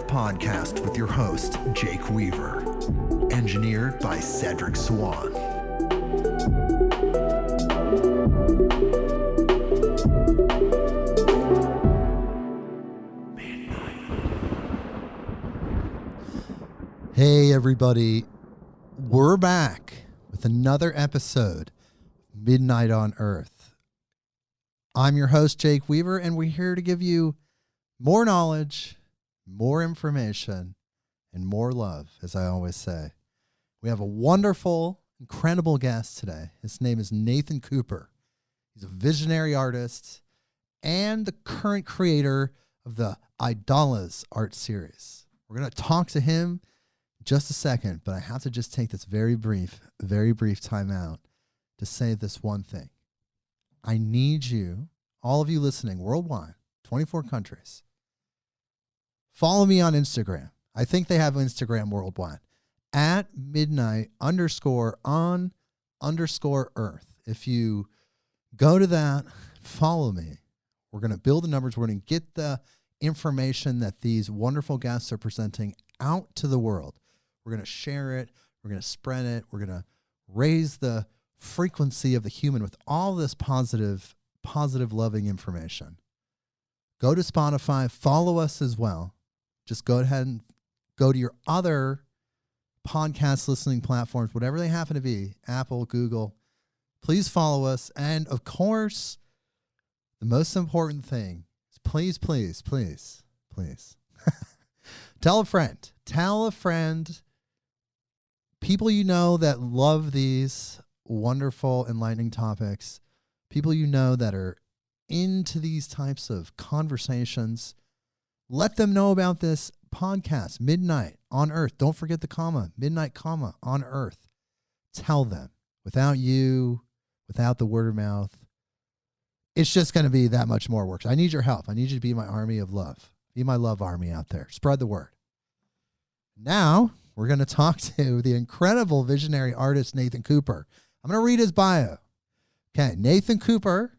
Podcast with your host, Jake Weaver. Engineered by Cedric Swan. Hey, everybody. We're back with another episode of Midnight on Earth. I'm your host, Jake Weaver, and we're here to give you more knowledge, more information, and more love, as I always say. We have a wonderful, incredible guest today. His name is Nathan Cooper. He's a visionary artist and the current creator of the Eyedalas art series. We're going to talk to him in just a second, but I have to just take this very brief time out to say this one thing. I need you, all of you listening worldwide, 24 countries, follow me on Instagram. I think they have Instagram worldwide. At midnight_on_earth. If you go to that, follow me. We're going to build the numbers. We're going to get the information that these wonderful guests are presenting out to the world. We're going to share it. We're going to spread it. We're going to raise the frequency of the human with all this positive, loving information. Go to Spotify. Follow us as well. Just go ahead and go to your other podcast listening platforms, whatever they happen to be, Apple, Google. Please follow us. And of course, the most important thing is please tell a friend. Tell a friend, people you know that love these wonderful, enlightening topics, people you know that are into these types of conversations. Let them know about this podcast, Midnight on Earth. Don't forget the comma, midnight, comma, on Earth. Tell them. Without you, without the word of mouth, it's just going to be that much more work. I need your help. I need you to be my army of love. Be my love army out there. Spread the word. Now, we're going to talk to the incredible visionary artist, Nathan Cooper. I'm going to read his bio. Okay, Nathan Cooper,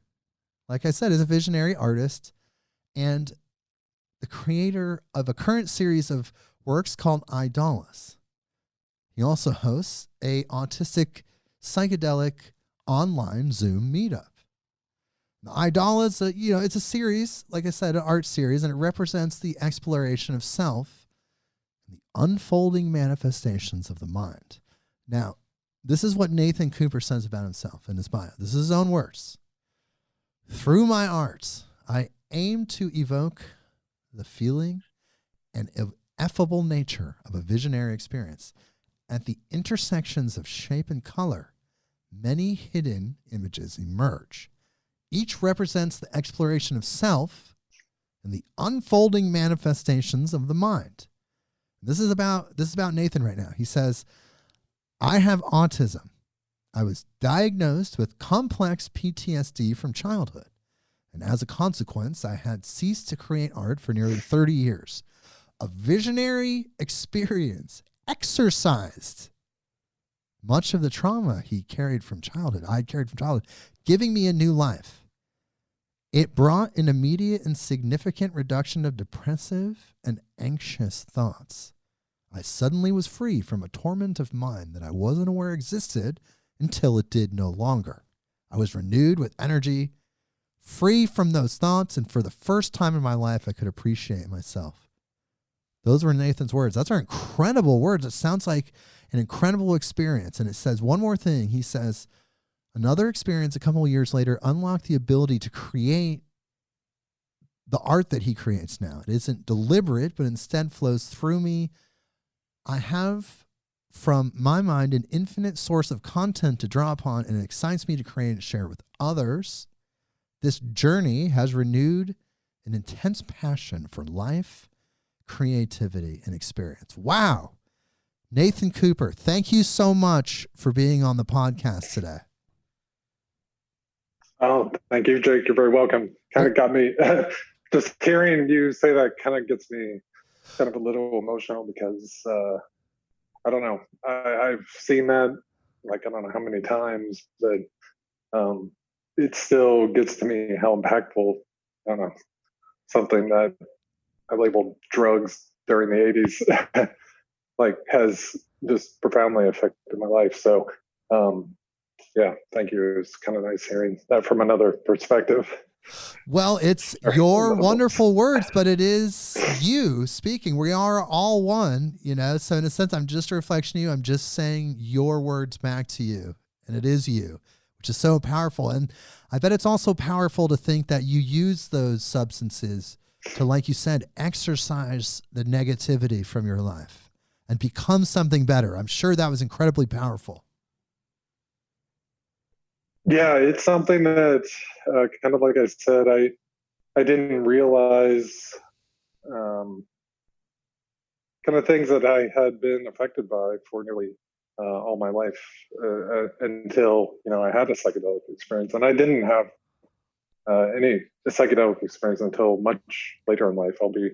like I said, is a visionary artist and the creator of a current series of works called Eyedalas. He also hosts a Autistic Psychedelic online Zoom Meet-Up. The Eyedalas, it's a series, like I said, an art series, and it represents the exploration of self and the unfolding manifestations of the mind. Now, this is what Nathan Cooper says about himself in his bio. This is his own words. Through my art, I aim to evoke the feeling and ineffable nature of a visionary experience. At the intersections of shape and color, many hidden images emerge. Each represents the exploration of self and the unfolding manifestations of the mind. This is about Nathan right now. He says, I have autism. I was diagnosed with complex PTSD from childhood. And as a consequence, I had ceased to create art for nearly 30 years. A visionary experience exorcised much of the trauma I carried from childhood, giving me a new life. It brought an immediate and significant reduction of depressive and anxious thoughts. I suddenly was free from a torment of mind that I wasn't aware existed until it did no longer. I was renewed with energy, free from those thoughts, and for the first time in my life, I could appreciate myself. Those were Nathan's words. Those are incredible words. It sounds like an incredible experience. And it says one more thing. He says, another experience a couple of years later unlocked the ability to create the art that he creates now. It isn't deliberate, but instead flows through me. I have, from my mind, an infinite source of content to draw upon, and it excites me to create and share with others. This journey has renewed an intense passion for life creativity, and experience. Wow. Nathan Cooper, thank you so much for being on the podcast today. Oh, thank you, Jake. You're very welcome. Kind of got me, just hearing you say that kind of gets me kind of a little emotional because I don't know. I've seen that like I don't know how many times, but it still gets to me how impactful, I don't know, something that I labeled drugs during the 80s like has just profoundly affected my life. So yeah, thank you. It's kind of nice hearing that from another perspective. Well, it's your wonderful words, but it is you speaking. We are all one, you know. So in a sense, I'm just a reflection of you. I'm just saying your words back to you, and it is you, which is so powerful. And I bet it's also powerful to think that you use those substances to, like you said, exorcise the negativity from your life and become something better. I'm sure that was incredibly powerful. Yeah, it's something that kind of like I said, I didn't realize kind of things that I had been affected by for nearly all my life until I had a psychedelic experience, and I didn't have any psychedelic experience until much later in life. I'll be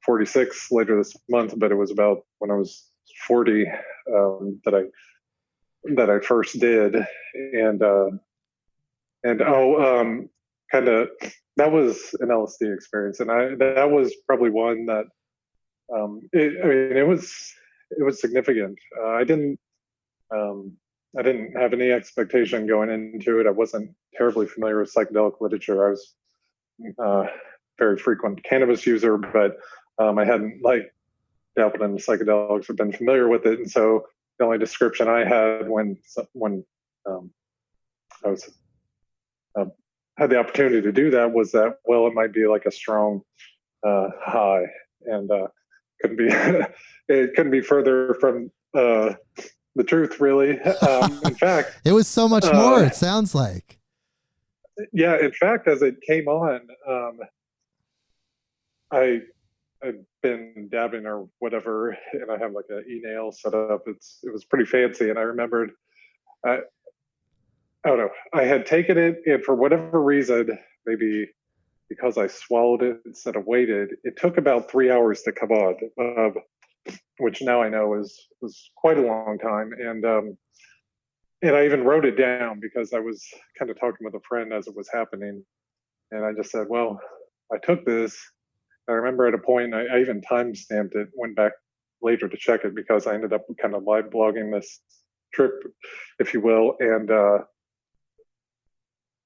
46 later this month, but it was about when I was 40 that I first did, and kind of that was an LSD experience, and that was probably one that it was significant. I didn't have any expectation going into it. I wasn't terribly familiar with psychedelic literature. I was very frequent cannabis user, but I hadn't dabbled in psychedelics or been familiar with it, and so the only description I had when I was had the opportunity to do that was that, well, it might be like a strong high, and it couldn't be further from the truth, really. In fact, it was so much more. It sounds like. Yeah, in fact, as it came on, I've been dabbing or whatever, and I have like an e-nail set up. It was pretty fancy, and I remembered. I don't know. I had taken it, and for whatever reason, maybe because I swallowed it instead of waited, it took about 3 hours to come on, which now I know was quite a long time. And I even wrote it down because I was kind of talking with a friend as it was happening, and I just said, "Well, I took this." I remember at a point I even time stamped it, went back later to check it because I ended up kind of live blogging this trip, if you will, and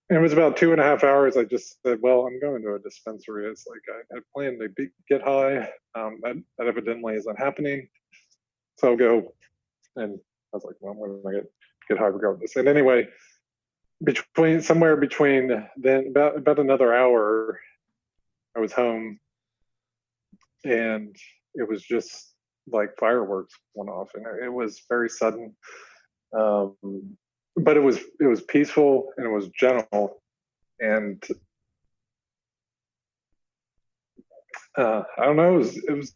it was about 2.5 hours. I just said, well, I'm going to a dispensary. It's like I had planned to get high. That evidently isn't happening. So I'll go. And I was like, well, I'm going to get high regardless. And anyway, somewhere between then, about another hour, I was home. And it was just like fireworks went off. And it was very sudden. But it was peaceful and it was gentle, and I don't know. It was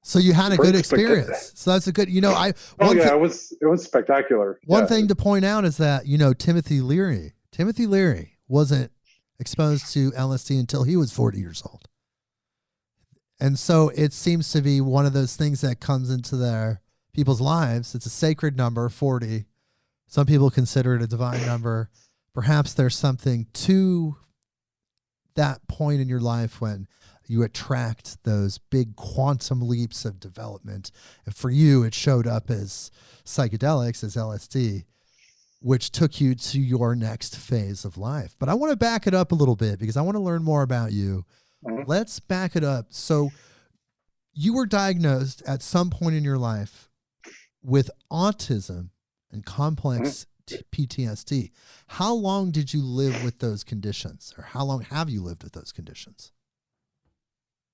so you had a good experience. So that's a good. You know, it was spectacular. One thing to point out is that Timothy Leary wasn't exposed to LSD until he was 40 years old, and so it seems to be one of those things that comes into their people's lives. It's a sacred number, 40. Some people consider it a divine number. Perhaps there's something to that point in your life when you attract those big quantum leaps of development. And for you, it showed up as psychedelics, as LSD, which took you to your next phase of life. But I want to back it up a little bit because I want to learn more about you. Mm-hmm. Let's back it up. So you were diagnosed at some point in your life with autism and complex PTSD. How long did you live with those conditions, or how long have you lived with those conditions?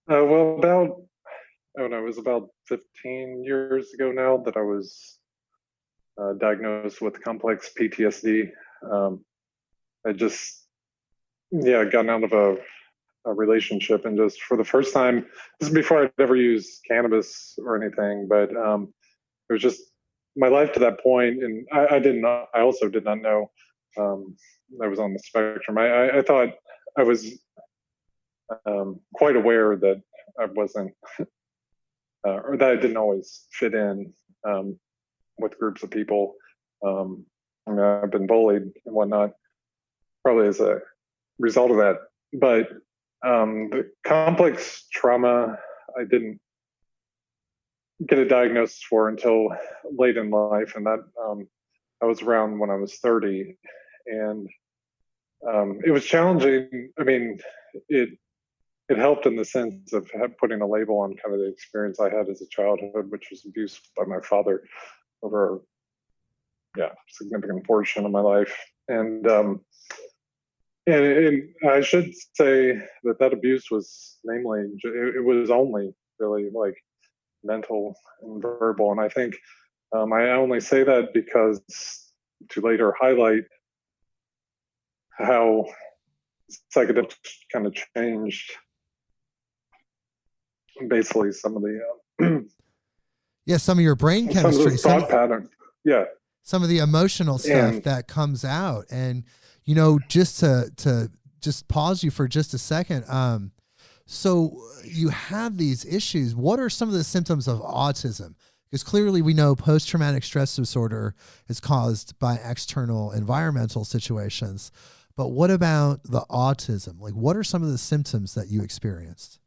Well, it was about 15 years ago now that I was diagnosed with complex PTSD. I just, gotten out of relationship, and just for the first time, this is before I'd ever used cannabis or anything, but it was just my life to that point, and I didn't know. I also did not know I was on the spectrum. I thought I was quite aware that I wasn't, or that I didn't always fit in with groups of people. I mean, I've been bullied and whatnot, probably as a result of that. But the complex trauma, I didn't get a diagnosis for until late in life, and that I was around when I was 30, and it was challenging. I mean, it helped in the sense of putting a label on kind of the experience I had as a childhood, which was abuse by my father over a significant portion of my life, and I should say that abuse was namely, it was only really like mental and verbal. And I think I only say that because to later highlight how psychedelics kind of changed basically some of the some of your brain chemistry, some of the thought patterns, some of the emotional stuff that comes out. And just to just pause you for just a second, so you have these issues. What are some of the symptoms of autism? Because clearly we know post-traumatic stress disorder is caused by external environmental situations. But what about the autism? Like, what are some of the symptoms that you experienced?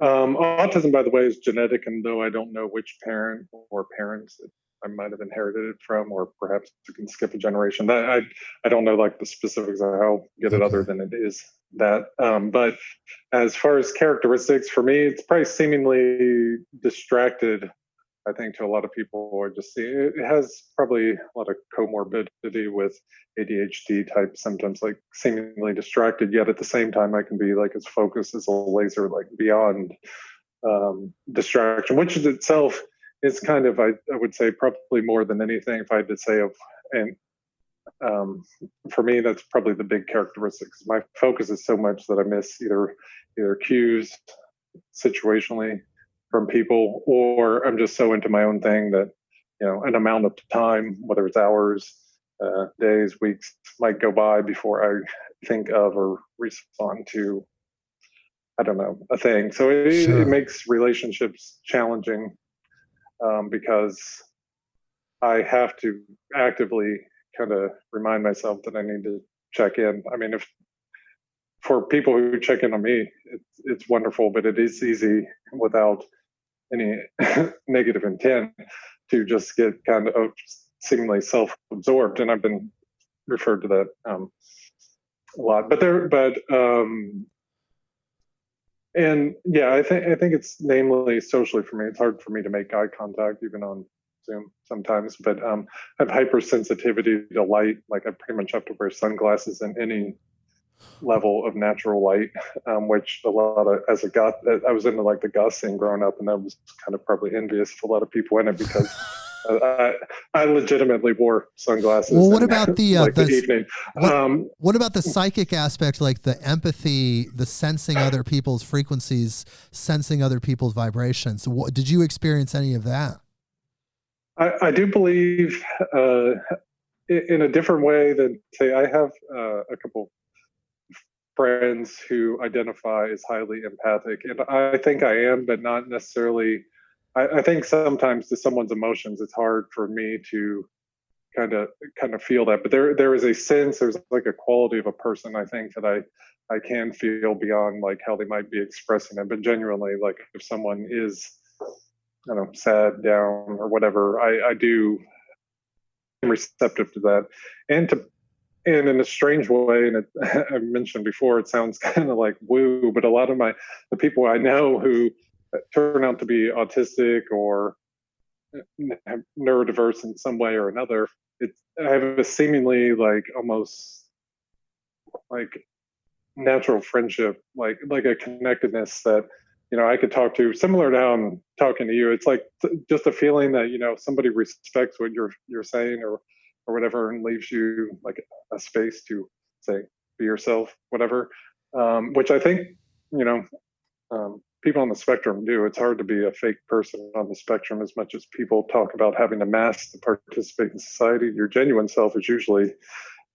Autism, by the way, is genetic, and though I don't know which parent or parents that I might have inherited it from, or perhaps you can skip a generation. That I don't know like the specifics of how get it other than it is that. But as far as characteristics, for me, it's probably seemingly distracted. I think to a lot of people, or just see it has probably a lot of comorbidity with ADHD type symptoms, like seemingly distracted, yet at the same time I can be like as focused as a laser, like beyond distraction, which is itself is kind of, I would say, probably more than anything, if I had to say of, and for me, that's probably the big characteristics. My focus is so much that I miss either cues situationally from people, or I'm just so into my own thing that, an amount of time, whether it's hours, days, weeks, might go by before I think of or respond to, I don't know, a thing. So it makes relationships challenging because I have to actively kind of remind myself that I need to check in. I mean, if for people who check in on me, it's wonderful, but it is easy without any negative intent to just get kind of seemingly self-absorbed, and I've been referred to that a lot. And yeah, I think it's namely socially for me. It's hard for me to make eye contact even on Zoom sometimes, but I have hypersensitivity to light. Like I pretty much have to wear sunglasses in any level of natural light, which a lot of, as a goth, I was into like the goth scene growing up, and that was kind of probably envious of a lot of people in it because I legitimately wore sunglasses. Well, what about the evening? What about the psychic aspect, like the empathy, the sensing other people's frequencies, sensing other people's vibrations? Did you experience any of that? I do believe in a different way than, say, I have a couple friends who identify as highly empathic, and I think I am, but not necessarily. I think sometimes to someone's emotions, it's hard for me to kind of feel that. But there is a sense, there's like a quality of a person, I think, that I can feel beyond like how they might be expressing it. But genuinely, like if someone is, I don't know, sad, down, or whatever, I do am receptive to that, and in a strange way, and I mentioned before, it sounds kind of like woo, but a lot of the people I know who turn out to be autistic or neurodiverse in some way or another, I have a seemingly like almost like natural friendship, like a connectedness that I could talk to, similar to how I'm talking to you. It's like just a feeling that somebody respects what you're saying or whatever, and leaves you like a space to say be yourself, whatever. which I think, you know, people on the spectrum do. It's hard to be a fake person on the spectrum as much as people talk about having to mask to participate in society. Your genuine self is usually,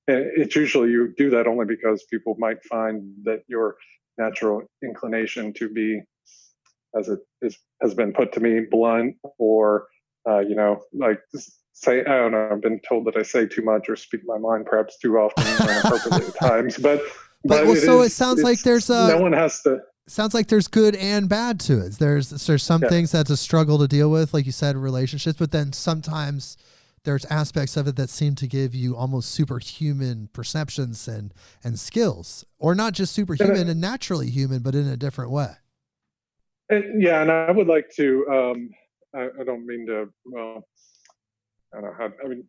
it's usually you do that only because people might find that your natural inclination to be, as it has been put to me, blunt, or, you know, like say, I don't know, I've been told that I say too much or speak my mind perhaps too often or inappropriately at times, but well, so it sounds like there's no one has to. Sounds like there's good and bad to it. There's some things that's a struggle to deal with, like you said, relationships, but then sometimes there's aspects of it that seem to give you almost superhuman perceptions and skills, or not just superhuman and naturally human, but in a different way. Yeah, and I would like to, I don't mean to, well, I don't know how, I mean,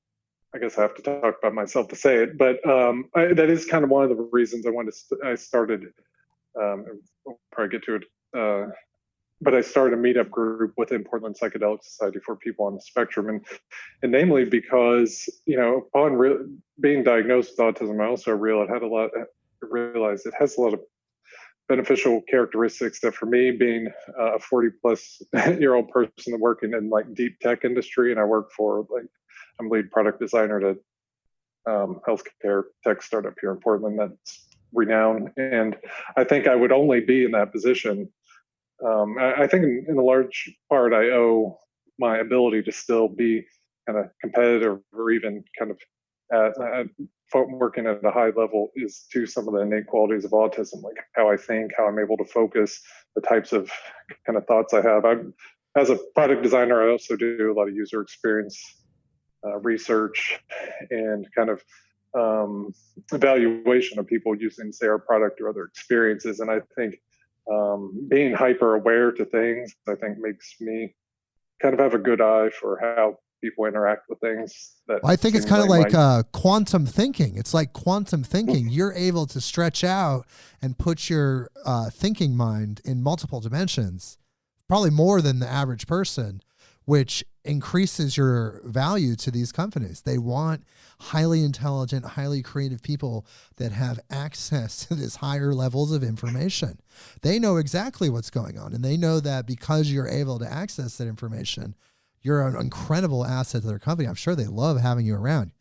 I guess I have to talk about myself to say it, but that is kind of one of the reasons I started, we'll probably get to it, but I started a meetup group within Portland Psychedelic Society for people on the spectrum, and namely because, you know, upon being diagnosed with autism, I also realized it has a lot of beneficial characteristics that, for me, being a 40-plus-year-old person working in like deep tech industry, and I work for, like, I'm lead product designer at a healthcare tech startup here in Portland that's renowned, and I think I would only be in that position. I think in a large part I owe my ability to still be kind of competitive, or even kind of at working at a high level, is to some of the innate qualities of autism, like how I think, how I'm able to focus, the types of kind of thoughts I have. As a product designer, I also do a lot of user experience research and kind of evaluation of people using, say, our product or other experiences. And I think being hyper aware to things, I think, makes me kind of have a good eye for how people interact with things. That I think it's kind of like quantum thinking. It's like quantum thinking. You're able to stretch out and put your thinking mind in multiple dimensions, probably more than the average person, which increases your value to these companies. They want highly intelligent, highly creative people that have access to these higher levels of information. They know exactly what's going on, and they know that because you're able to access that information, you're an incredible asset to their company. I'm sure they love having you around.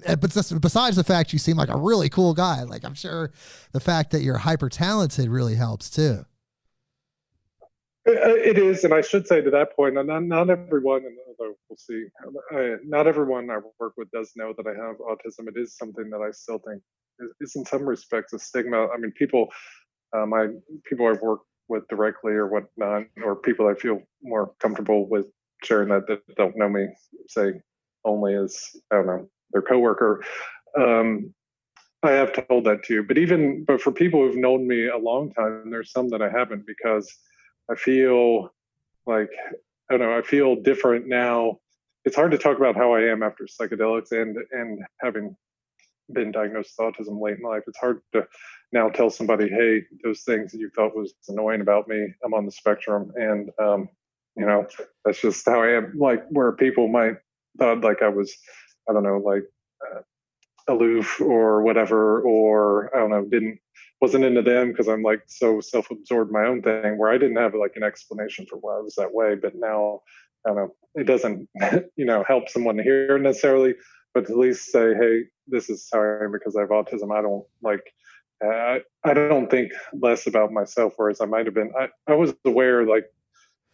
But besides the fact you seem like a really cool guy, like, I'm sure the fact that you're hyper talented really helps too. It is, and I should say to that point, not everyone, and although we'll see, not everyone I work with does know that I have autism. It is something that I still think is in some respects a stigma. I mean, people I've worked with directly or whatnot, or people I feel more comfortable with sharing that don't know me, say, only as, I don't know, their coworker. I have told that too. But for people who've known me a long time, there's some that I haven't, because I feel like, I don't know, I feel different now. It's hard to talk about how I am after psychedelics and having been diagnosed with autism late in life. It's hard to now tell somebody, hey, those things that you thought was annoying about me, I'm on the spectrum. And, you know, that's just how I am. Like, where people might thought like I was, I don't know, like aloof or whatever, or I don't know, wasn't into them because I'm like so self-absorbed in my own thing, where I didn't have like an explanation for why I was that way. But now, I don't know, it doesn't, you know, help someone to hear necessarily, but at least say, hey, this is how I am because I have autism. I don't like, I don't think less about myself, whereas I might have been, I was aware, like,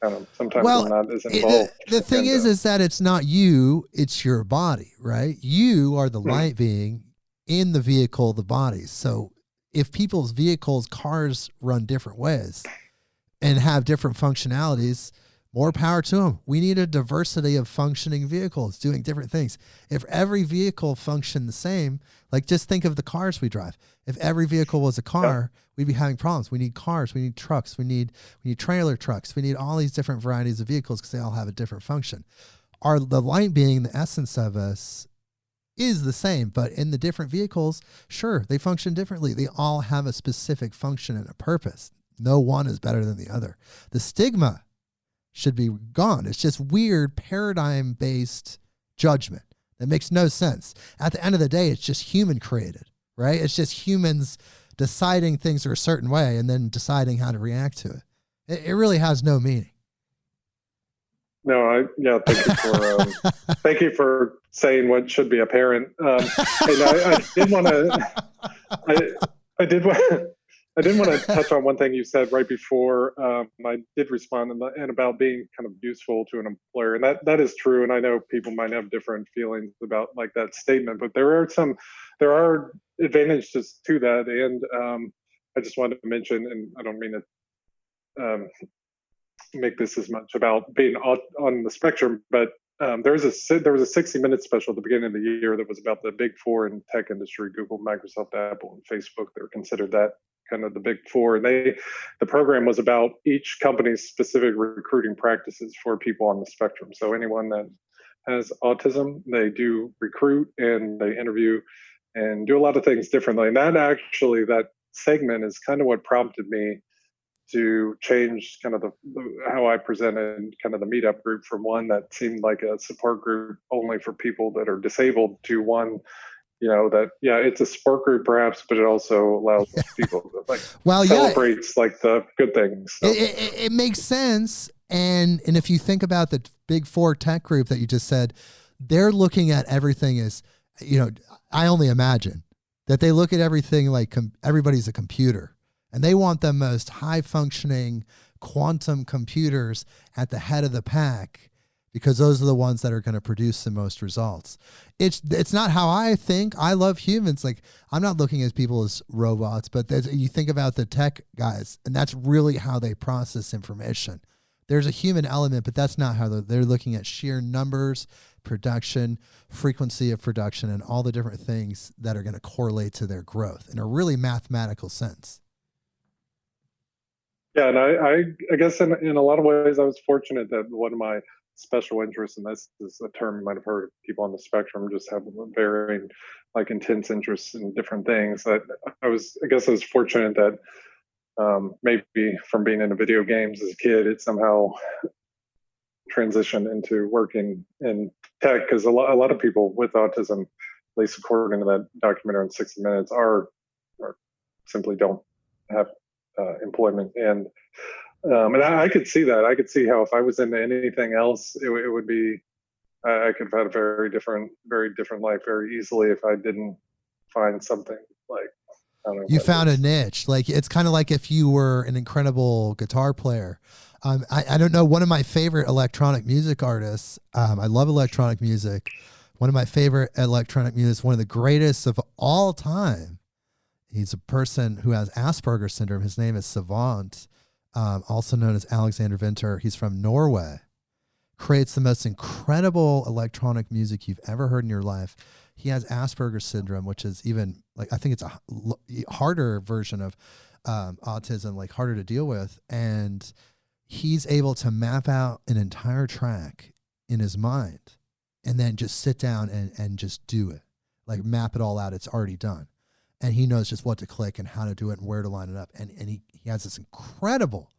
I don't know, sometimes I'm not as involved. The thing is that it's not you, it's your body, right? You are the light being in the vehicle, the body. So if people's vehicles, cars run different ways and have different functionalities, more power to them. We need a diversity of functioning vehicles doing different things. If every vehicle functioned the same, like, just think of the cars we drive. If every vehicle was a car, we'd be having problems. We need cars, we need trucks, we need trailer trucks, we need all these different varieties of vehicles because they all have a different function. The light being, the essence of us, is the same, but in the different vehicles, sure, they function differently. They all have a specific function and a purpose. No one is better than the other. The stigma should be gone. It's just weird paradigm-based judgment that makes no sense. At the end of the day, it's just human created, right? It's just humans deciding things are a certain way and then deciding how to react to it. It really has no meaning. No, thank you for saying what should be apparent. And I did want to, I did want, I did want to touch on one thing you said right before. I did respond and about being kind of useful to an employer, and that is true. And I know people might have different feelings about like that statement, but there are advantages to that. And I just wanted to mention, and I don't mean to make this as much about being on the spectrum, but there was a 60-minute special at the beginning of the year that was about the big four in tech industry: Google, Microsoft, Apple, and Facebook. They're considered that kind of the big four, and the program was about each company's specific recruiting practices for people on the spectrum. So anyone that has autism, they do recruit and they interview and do a lot of things differently. And that segment is kind of what prompted me to change kind of how I presented kind of the meetup group from one that seemed like a support group only for people that are disabled to one, that, it's a support group perhaps, but it also allows people to like celebrates like the good things. So. It makes sense. And if you think about the big four tech group that you just said, they're looking at everything as, I only imagine that they look at everything like everybody's a computer. And they want the most high-functioning quantum computers at the head of the pack because those are the ones that are going to produce the most results. It's not how I think. I love humans. Like, I'm not looking at people as robots, but you think about the tech guys, and that's really how they process information. There's a human element, but that's not how they're looking at sheer numbers, production, frequency of production, and all the different things that are going to correlate to their growth in a really mathematical sense. Yeah, and I guess in a lot of ways I was fortunate that one of my special interests, and this is a term you might have heard, people on the spectrum just have very like intense interests in different things. That I guess I was fortunate that maybe from being into video games as a kid, it somehow transitioned into working in tech, because a lot of people with autism, at least according to that documentary on 60 Minutes, are simply don't have employment, and I could see that. I could see how if I was into anything else, it would be I could have had a very different life very easily if I didn't find something like, I don't know. You found a niche. Like, it's kind of like if you were an incredible guitar player. I don't know, one of my favorite electronic music artists. I love electronic music. One of my favorite electronic music, one of the greatest of all time. He's a person who has Asperger's syndrome. His name is Savant, also known as Alexander Winter. He's from Norway. Creates the most incredible electronic music you've ever heard in your life. He has Asperger's syndrome, which is even like, I think it's a harder version of autism, like harder to deal with. And he's able to map out an entire track in his mind and then just sit down and just do it. Like, map it all out. It's already done. And he knows just what to click and how to do it and where to line it up. And he has this incredible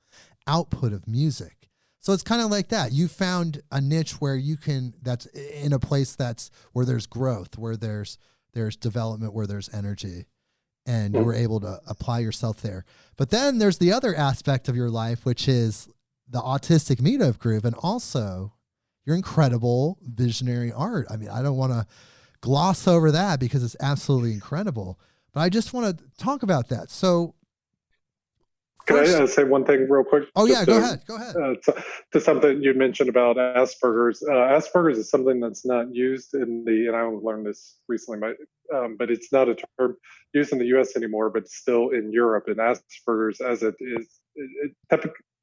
output of music. So it's kind of like that. You found a niche where that's in a place that's where there's growth, where there's development, where there's energy, and you were able to apply yourself there. But then there's the other aspect of your life, which is the Autistic Meetup group, and also your incredible visionary art. I mean, I don't want to gloss over that because it's absolutely incredible. But I just want to talk about that. So, can I say one thing real quick? Oh, yeah, go ahead. To something you mentioned about Asperger's. Asperger's is something that's not used and I learned this recently, but it's not a term used in the U.S. anymore, but still in Europe. And Asperger's, as it is,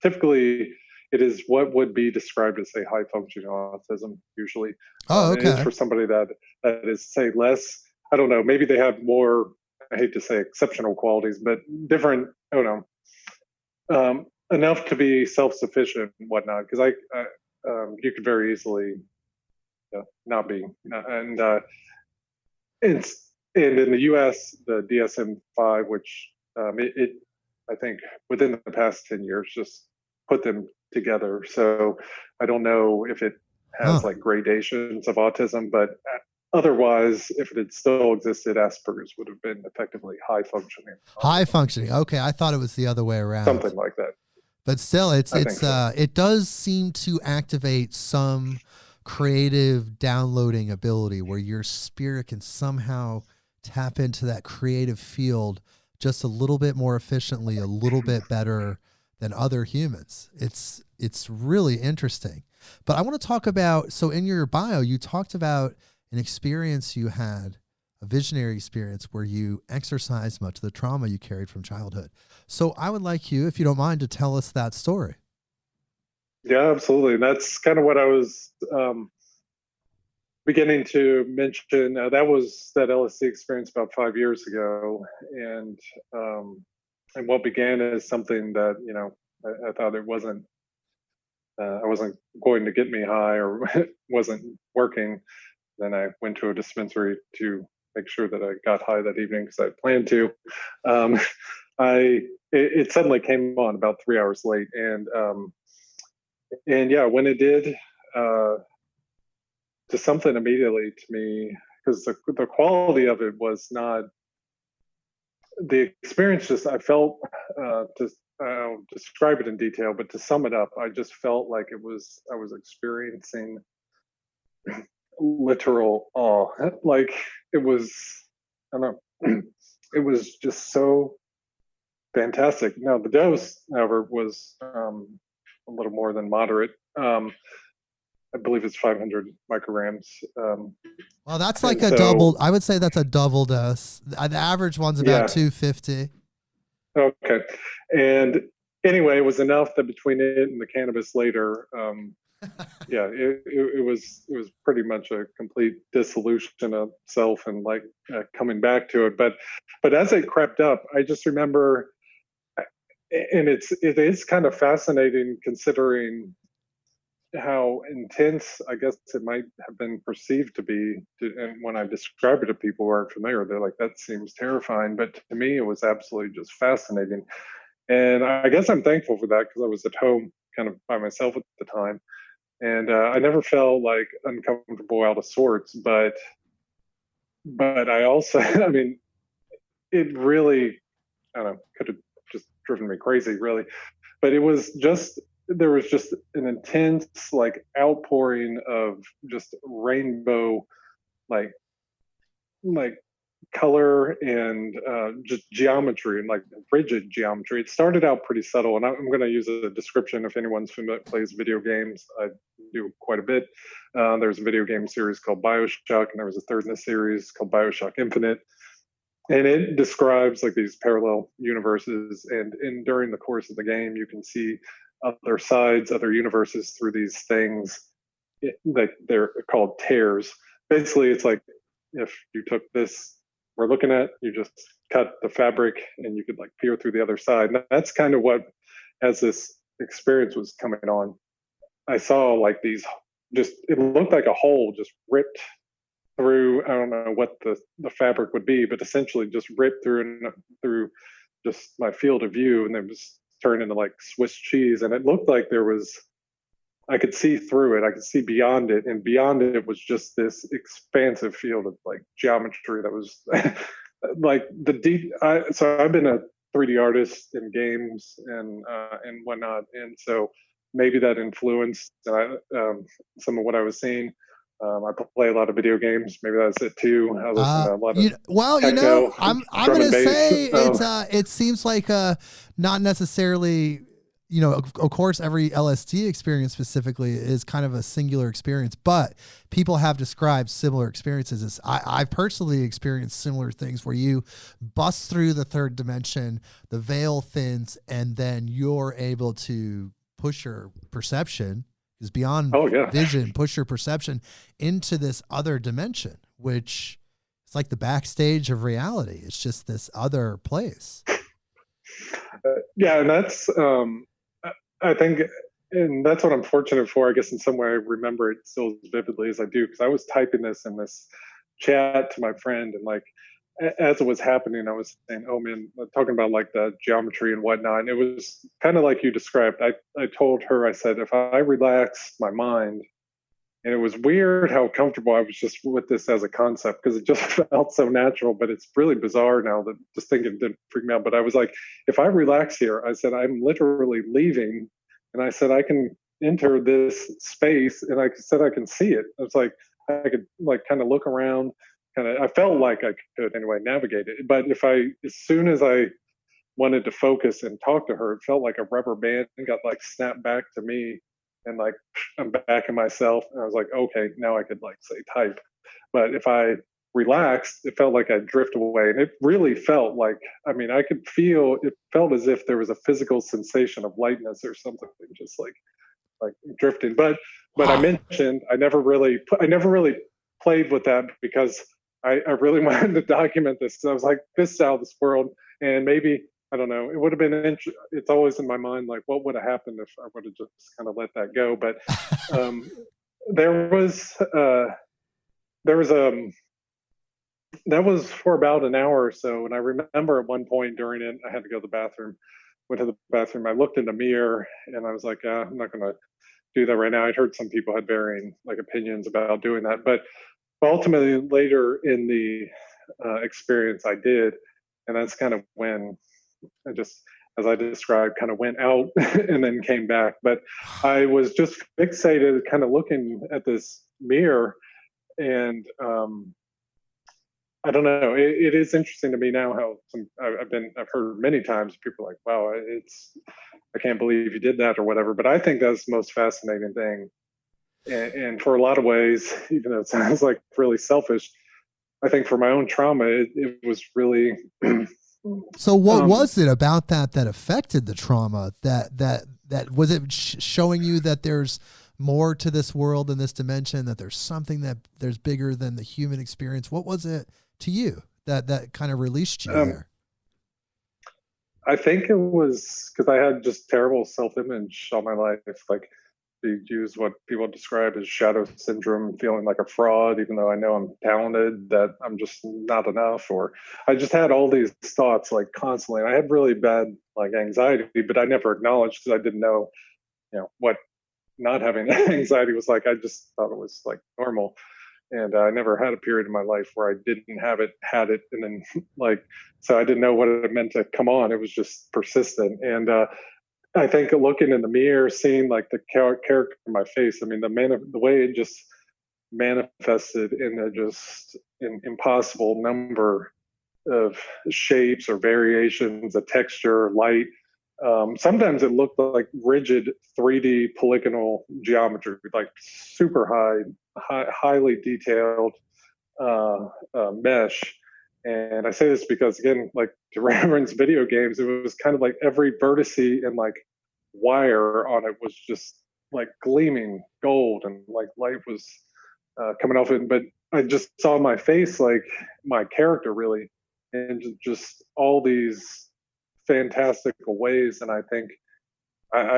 typically it is what would be described as, say, high-functioning autism, usually. Oh, okay. It is for somebody that is, say, less, I don't know, maybe they have more, I hate to say exceptional qualities, but different, I don't know, enough to be self-sufficient and whatnot, because you could very easily not be. And in the US, the DSM-5, which I think within the past 10 years just put them together. So I don't know if it has like gradations of autism, but otherwise, if it had still existed, Asperger's would have been effectively high functioning. High functioning. Okay, I thought it was the other way around. Something like that. But still, So. it does seem to activate some creative downloading ability where your spirit can somehow tap into that creative field just a little bit more efficiently, a little bit better than other humans. It's really interesting. But I want to talk about, so in your bio, you talked about an experience you had, a visionary experience where you exorcised much of the trauma you carried from childhood. So I would like you, if you don't mind, to tell us that story. Yeah, absolutely. And that's kind of what I was beginning to mention. That was that LSD experience about 5 years ago. And what began as something that, I thought it wasn't, I wasn't going to get me high or wasn't working. Then I went to a dispensary to make sure that I got high that evening because I planned to. It suddenly came on about 3 hours late, and yeah, when it did, just something immediately to me, because the quality of it was not the experience. Just I felt just I'll describe it in detail, but to sum it up, I just felt like I was experiencing literal awe. Like it was, I don't know, it was just so fantastic. Now the dose, however, was a little more than moderate. I believe it's 500 micrograms. Well, that's like a double. I would say that's a double dose. The average one's about 250. Okay. And anyway, it was enough that between it and the cannabis later, yeah, it was pretty much a complete dissolution of self and like coming back to it. But as it crept up, I just remember, and it is kind of fascinating considering how intense I guess it might have been perceived to be. And when I describe it to people who aren't familiar, they're like, that seems terrifying. But to me, it was absolutely just fascinating. And I guess I'm thankful for that because I was at home kind of by myself at the time. And I never felt like uncomfortable out of sorts, but I also, I mean, it really, I don't know, could have just driven me crazy, really. But it was just, there was just an intense like outpouring of just rainbow, like color and just geometry and like rigid geometry. It started out pretty subtle, and I'm going to use a description if anyone's familiar, plays video games. I do quite a bit. There's a video game series called BioShock, and there was a third in the series called BioShock Infinite. And it describes like these parallel universes, and during the course of the game, you can see other sides, other universes through these things. They're called tears. Basically, it's like if you took this we're looking at, you just cut the fabric and you could like peer through the other side. And that's kind of what, as this experience was coming on, I saw like these, just, it looked like a hole just ripped through, I don't know what the fabric would be, but essentially just ripped through just my field of view, and then was turned into like Swiss cheese. And it looked like there was, I could see through it. I could see beyond it, and beyond it was just this expansive field of like geometry that was like the deep. So I've been a 3D artist in games and whatnot, and so maybe that influenced some of what I was seeing. I play a lot of video games. Maybe that's it too. I listen to a lot of techno, I'm going to say it seems like not necessarily. Of course, every LSD experience specifically is kind of a singular experience, but people have described similar experiences. I've personally experienced similar things where you bust through the third dimension, the veil thins, and then you're able to push your perception, is beyond vision, push your perception into this other dimension, which is like the backstage of reality. It's just this other place. Yeah, and that's... I think, and that's what I'm fortunate for. I guess in some way I remember it still as vividly as I do, because I was typing this in this chat to my friend, and like as it was happening, I was saying, "Oh man," talking about like the geometry and whatnot. And it was kind of like you described. I told her, I said, if I relax my mind, And it was weird how comfortable I was just with this as a concept, because it just felt so natural. But it's really bizarre now that just thinking didn't freak me out. But I was like, if I relax here, I said, I'm literally leaving. And I said, I can enter this space, and I said, I can see it. I was like, I could like kind of look around, I felt like I could anyway navigate it. But as soon as I wanted to focus and talk to her, it felt like a rubber band got like snapped back to me, and like I'm back in myself. And I was like, okay, now I could like say type. But if I relaxed, it felt like I'd drift away. And it really felt like, I mean, I could feel, it felt as if there was a physical sensation of lightness or something, just like drifting. But I mentioned I never really played with that, because I really wanted to document this, because I was like, this is out of this world. And maybe, I don't know, it would have been, it's always in my mind, like, what would have happened if I would have just kind of let that go. But that was for about an hour or so. And I remember at one point during it, I had to go to the bathroom, went to the bathroom. I looked in the mirror and I was like, I'm not going to do that right now. I'd heard some people had varying like opinions about doing that, but ultimately later in the experience I did. And that's kind of when I just, as I described, kind of went out and then came back. But I was just fixated kind of looking at this mirror, and I don't know. It is interesting to me now how I've heard many times people are like, wow, I can't believe you did that or whatever. But I think that's the most fascinating thing. And for a lot of ways, even though it sounds like really selfish, I think for my own trauma, it was really. So what was it about that affected the trauma? That was it showing you that there's more to this world and this dimension, that there's something that there's bigger than the human experience? What was it to you that kind of released you there? I think it was because I had just terrible self-image all my life. Like, to use what people describe as shadow syndrome, feeling like a fraud, even though I know I'm talented, that I'm just not enough. Or I just had all these thoughts like constantly. I had really bad like anxiety, but I never acknowledged, because I didn't know, what not having anxiety was like. I just thought it was like normal. And I never had a period in my life where I didn't had it. And then like, so I didn't know what it meant to come on. It was just persistent. And I think looking in the mirror, seeing like the character in my face, I mean, the way it just manifested in an impossible number of shapes or variations of texture, light. Sometimes it looked like rigid 3D polygonal geometry, like super highly detailed mesh. And I say this because, again, like to reference video games, it was kind of like every vertex and like wire on it was just like gleaming gold, and like light was coming off it. But I just saw my face, like my character really, and just all these fantastical ways. And I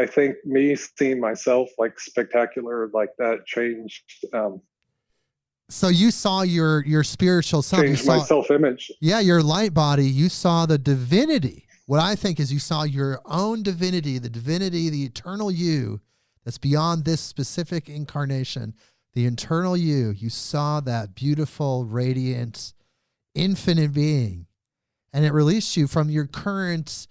think me seeing myself like spectacular like that changed. So you saw your spiritual self. Changed my self-image. Yeah, your light body. You saw the divinity. What I think is you saw your own divinity, the eternal you that's beyond this specific incarnation, the eternal you. You saw that beautiful, radiant, infinite being, and it released you from your current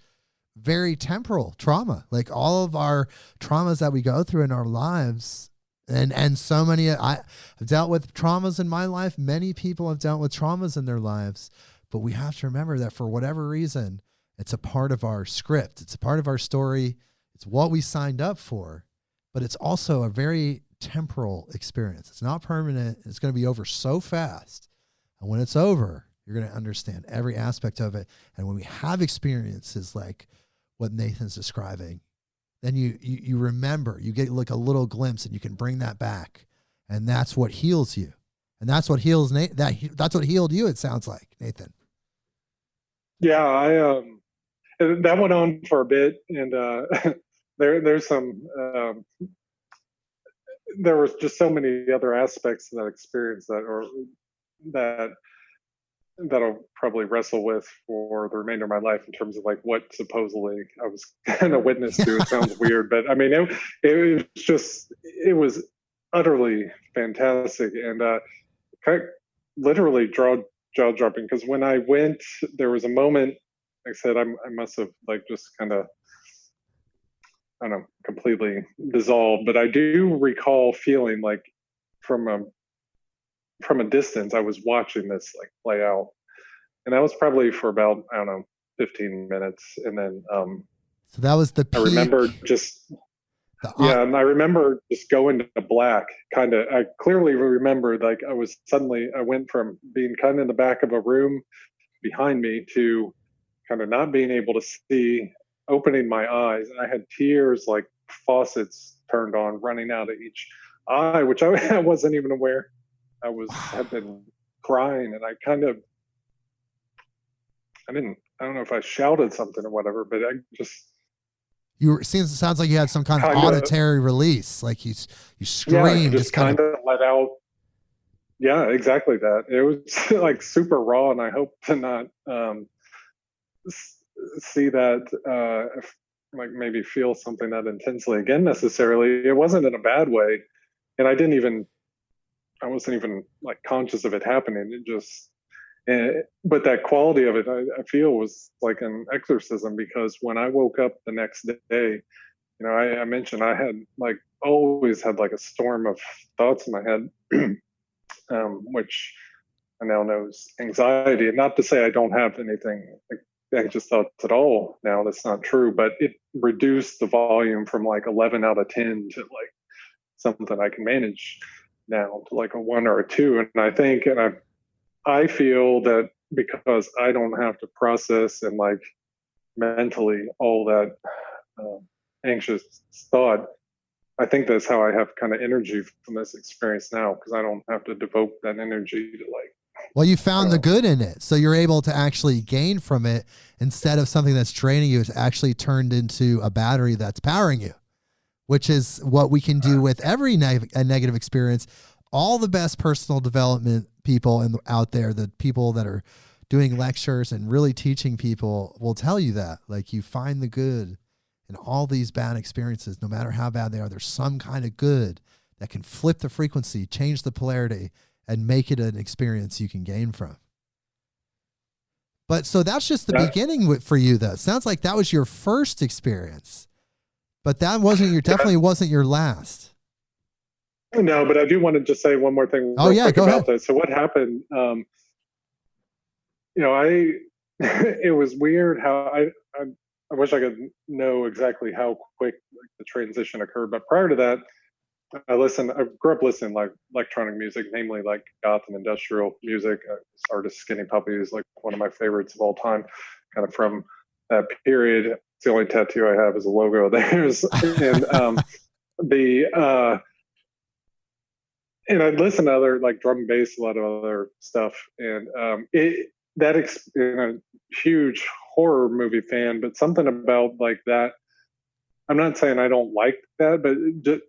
very temporal trauma. Like all of our traumas that we go through in our lives. And so many, I've dealt with traumas in my life. Many people have dealt with traumas in their lives, but we have to remember that for whatever reason, it's a part of our script. It's a part of our story. It's what we signed up for, but it's also a very temporal experience. It's not permanent. It's going to be over so fast. And when it's over, you're going to understand every aspect of it. And when we have experiences like what Nathan's describing, then you remember, you get like a little glimpse, and you can bring that back, and that's what heals you, and that's what heals that's what healed you. It sounds like, Nathan. Yeah, that went on for a bit, and there's some there was just so many other aspects of that experience that I'll probably wrestle with for the remainder of my life, in terms of like what supposedly I was kind of witness to. It sounds weird, but I mean, it was utterly fantastic, and kind of literally jaw dropping, because when I went, there was a moment. Like I said, I must have like just kind of, I don't know, completely dissolved. But I do recall feeling like from a distance, I was watching this like play out, and that was probably for about, I don't know, 15 minutes, and then So that was the I peak. remember just yeah, and I remember just going to black. Kind of, I clearly remember like I went from being kind of in the back of a room behind me to kind of not being able to see, opening my eyes, and I had tears like faucets turned on running out of each eye, which I wasn't even aware had been crying, and I don't know if I shouted something or whatever, but I just Sounds like you had some kind of kinda, auditory release, like you yeah, screamed, just kind of let out. Yeah, exactly that. It was like super raw, and I hope to not see that, like maybe feel something that intensely again necessarily. It wasn't in a bad way, and I wasn't even like conscious of it happening. It just, but that quality of it, I feel, was like an exorcism, because when I woke up the next day, I mentioned I had like always had like a storm of thoughts in my head, which I now know is anxiety. And not to say I don't have anything like anxious thoughts at all now, that's not true, but it reduced the volume from like 11 out of 10 to like something I can manage now to like a 1 or a 2. And I feel that because I don't have to process and like mentally all that anxious thought, I think that's how I have kind of energy from this experience now, because I don't have to devote that energy to like. Well, you found the good in it, so you're able to actually gain from it instead of something that's draining you. It's actually turned into a battery that's powering you, which is what we can do with every negative experience. All the best personal development people out there, the people that are doing lectures and really teaching people, will tell you that. Like, you find the good in all these bad experiences, no matter how bad they are. There's some kind of good that can flip the frequency, change the polarity, and make it an experience you can gain from. But so that's just the beginning for you, though. It sounds like that was your first experience, but that definitely wasn't your last. No, but I do want to just say one more thing go about ahead. that. So what happened, it was weird how I wish I could know exactly how quick like the transition occurred, but prior to that, I grew up listening like electronic music, namely like goth and industrial music. Artist Skinny Puppy is like one of my favorites of all time, kind of from that period. It's the only tattoo I have is a logo of theirs. And and I'd listen to other like drum and bass, a lot of other stuff. And huge horror movie fan, but something about like that. I'm not saying I don't like that, but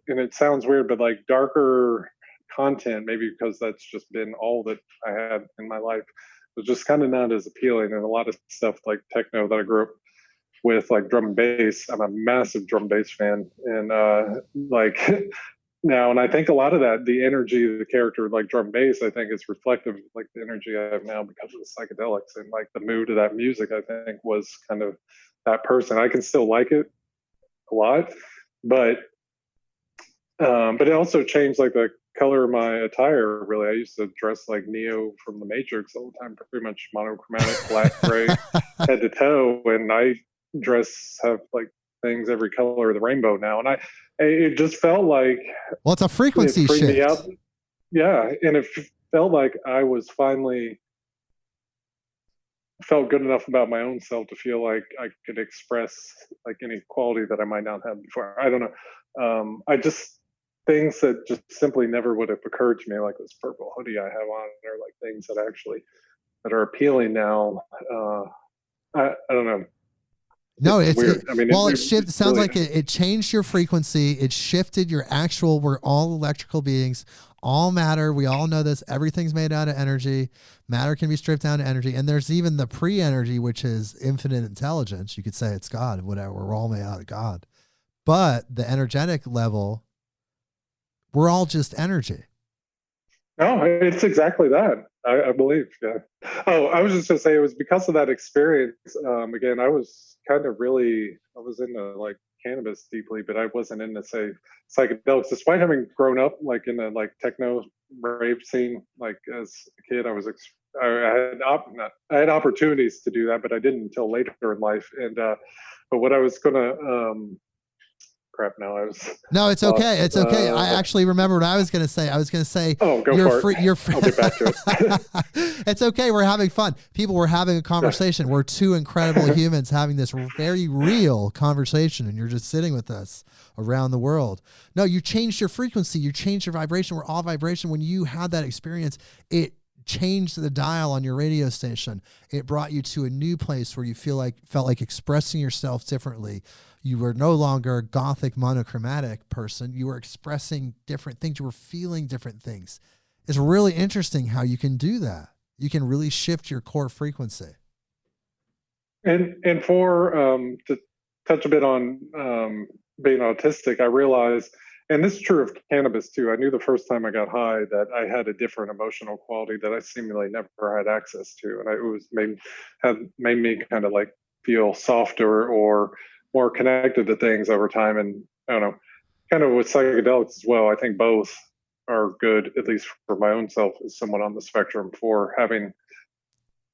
and it sounds weird, but like darker content, maybe because that's just been all that I had in my life, was just kind of not as appealing. And a lot of stuff like techno that I grew up with, like drum and bass, I'm a massive drum and bass fan. And like now, and I think a lot of that, the energy of the character, like drum and bass, I think is reflective of like the energy I have now because of the psychedelics, and like the mood of that music, I think was kind of that person. I can still like it a lot, but it also changed like the color of my attire. Really, I used to dress like Neo from the Matrix all the time, pretty much monochromatic, black, gray, head to toe, and I have like things every color of the rainbow now, and it just felt like, well, it's a frequency shift. Me out. Yeah, and it felt like I was finally felt good enough about my own self to feel like I could express like any quality that I might not have before. I don't know. I just, things that just simply never would have occurred to me, like this purple hoodie I have on, or like things that are appealing now. I don't know. No, it's weird. It sounds like it changed your frequency. It shifted your actual, we're all electrical beings, all matter. We all know this. Everything's made out of energy. Matter can be stripped down to energy. And there's even the pre-energy, which is infinite intelligence. You could say it's God, whatever. We're all made out of God. But the energetic level, we're all just energy. No, it's exactly that. I believe. Yeah. Oh, I was just gonna say it was because of that experience. Again, I was into like cannabis deeply, but I wasn't into say psychedelics. Despite having grown up like in a like techno rave scene, like as a kid, I had opportunities to do that, but I didn't until later in life. And but what I was gonna crap now I was No, it's okay. lost. It's okay. I actually remember what I was going to say. I was going to say, Oh, go you're for free. it. You're free. I'll get back to it. It's okay. We're having fun. People, we're having a Yeah. conversation. We're two incredible humans having this very real conversation, and you're just sitting with us around the world. No, you changed your frequency. You changed your vibration. We're all vibration. When you had that experience, it changed the dial on your radio station. It brought you to a new place where you felt like expressing yourself differently. You were no longer a gothic monochromatic person. You were expressing different things. You were feeling different things. It's really interesting how you can do that. You can really shift your core frequency. And for to touch a bit on being autistic, I realized, and this is true of cannabis too. I knew the first time I got high that I had a different emotional quality that I seemingly never had access to, and had made me kind of like feel softer or more connected to things over time. And I don't know, kind of with psychedelics as well. I think both are good, at least for my own self as someone on the spectrum, for having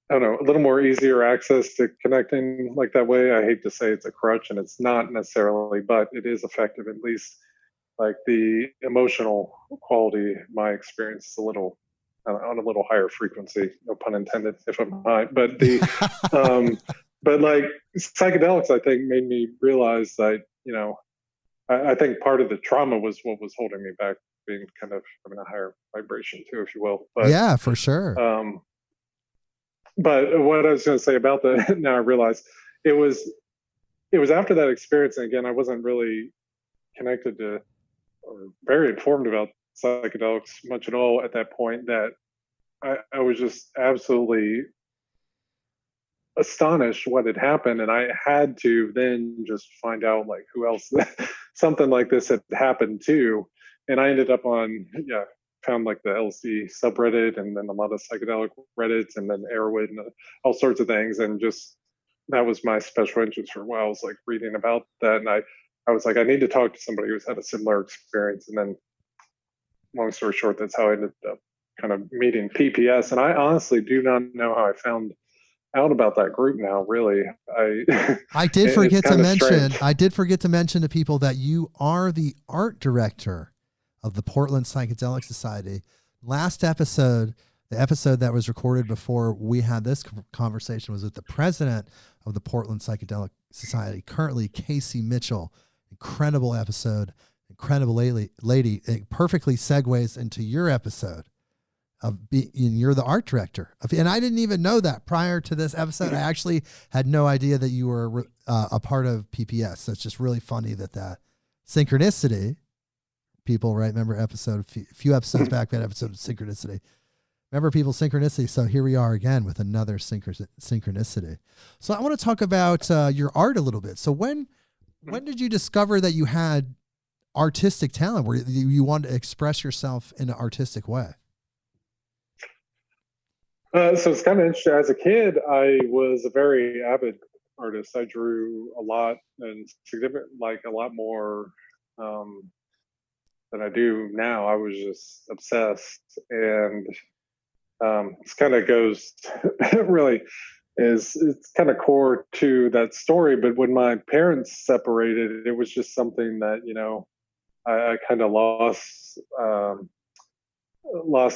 I don't know, a little more easier access to connecting like that way. I hate to say it's a crutch, and it's not necessarily, but it is effective. At least, like the emotional quality, my experience is a little on a little higher frequency. No pun intended. If I'm high, but um, but like psychedelics, I think made me realize that I think part of the trauma was what was holding me back, being kind of having a higher vibration too, if you will. Yeah, for sure. Um, but what I was going to say about the now I realize it was it was after that experience, and again I wasn't really connected to or very informed about psychedelics much at all at that point, that I was just absolutely astonished what had happened, and I had to then just find out like who else something like this had happened to. And I ended up on found like the LC subreddit, and then a lot of psychedelic reddits, and then Airwood and all sorts of things. And just that was my special interest for a while. I was like reading about that, and I was like, I need to talk to somebody who's had a similar experience. And then long story short, that's how I ended up kind of meeting PPS. And I honestly do not know how I found out about that group now, really. I I did it's forget to kind of mention, strange. I did forget to mention to people that you are the art director of the Portland Psychedelic Society. Last episode, the episode that was recorded before we had this conversation, was with the president of the Portland Psychedelic Society, currently Casey Mitchell. Incredible episode, incredible lady. It perfectly segues into your episode you're the art director and I didn't even know that prior to this episode. I actually had no idea that you were a part of PPS. So it's just really funny that synchronicity, people, right? Remember a few episodes back, that episode of synchronicity. Remember people, synchronicity. So here we are again with another synchronicity. So I want to talk about your art a little bit. So when did you discover that you had artistic talent, where you wanted to express yourself in an artistic way? So it's kind of interesting. As a kid, I was a very avid artist. I drew a lot, and significant, like a lot more than I do now. I was just obsessed, and this kind of goes really is it's kind of core to that story. But when my parents separated, it was just something that I kind of lost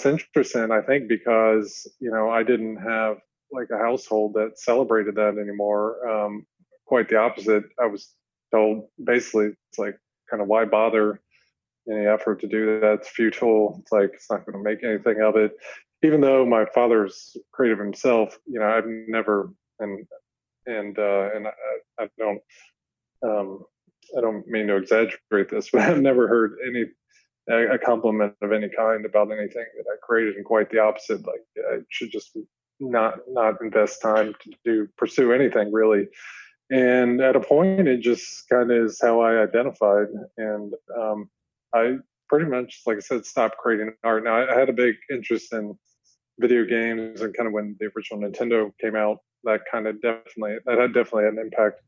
interest in, I think, because I didn't have like a household that celebrated that anymore. Quite the opposite. I was told basically it's like, kind of, why bother any effort to do that? It's futile. It's like it's not going to make anything of it. Even though my father's creative himself, I've never and I don't I don't mean to exaggerate this, but I've never heard a compliment of any kind about anything that I created, and quite the opposite. Like I should just not invest time to pursue anything really. And at a point, it just kind of is how I identified. And I pretty much, like I said, stopped creating art. Now, I had a big interest in video games, and kind of when the original Nintendo came out, that had definitely had an impact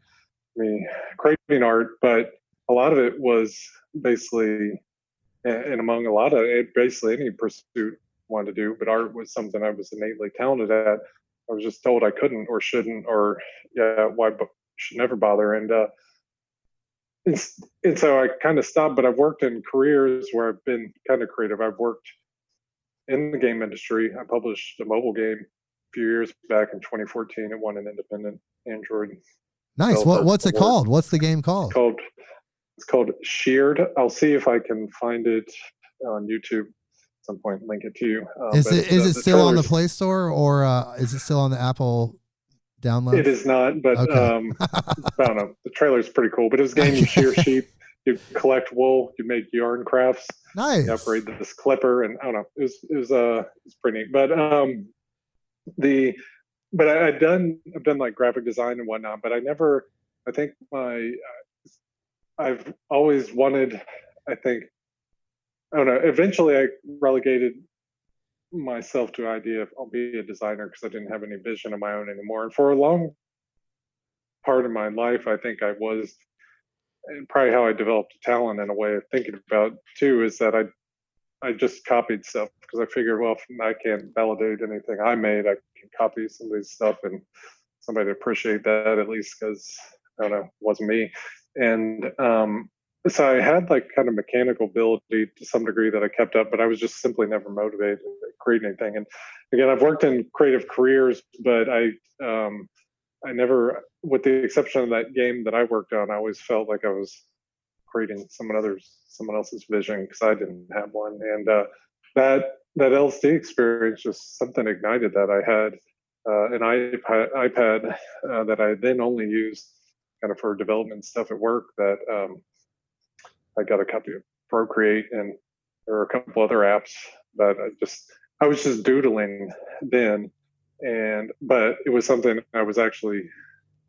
on me creating art. But a lot of it was basically, and among a lot of it, basically any pursuit I wanted to do, but art was something I was innately talented at. I was just told I couldn't or shouldn't, or why should never bother. And so I kind of stopped, but I've worked in careers where I've been kind of creative. I've worked in the game industry. I published a mobile game a few years back in 2014. It won an independent Android. Nice. What's it called? What's the game called? It's called Sheared. I'll see if I can find it on YouTube at some point. Link it to you. Is it still on the Play Store, or is it still on the Apple download? It is not, but okay. I don't know. The trailer's pretty cool. But it was a game. You shear sheep, you collect wool, you make yarn crafts. Nice. You operate this clipper, and I don't know. It was pretty neat. But I've done like graphic design and whatnot. But I think I've always wanted. I don't know. Eventually, I relegated myself to the idea of I'll be a designer because I didn't have any vision of my own anymore. And for a long part of my life, I think I was, and probably how I developed a talent in a way of thinking about too, is that I just copied stuff because I figured, well, if I can't validate anything I made, I can copy somebody's stuff and somebody appreciate that at least, because I don't know, it wasn't me. And so I had like kind of mechanical ability to some degree that I kept up, but I was just simply never motivated to create anything. And again, I've worked in creative careers, but I never, with the exception of that game that I worked on, I always felt like I was creating someone else's vision because I didn't have one. And that LSD experience, just something ignited that. I had an iPad that I then only used kind of for development stuff at work, that I got a copy of Procreate, and there were a couple other apps that I was just doodling then. But it was something I was actually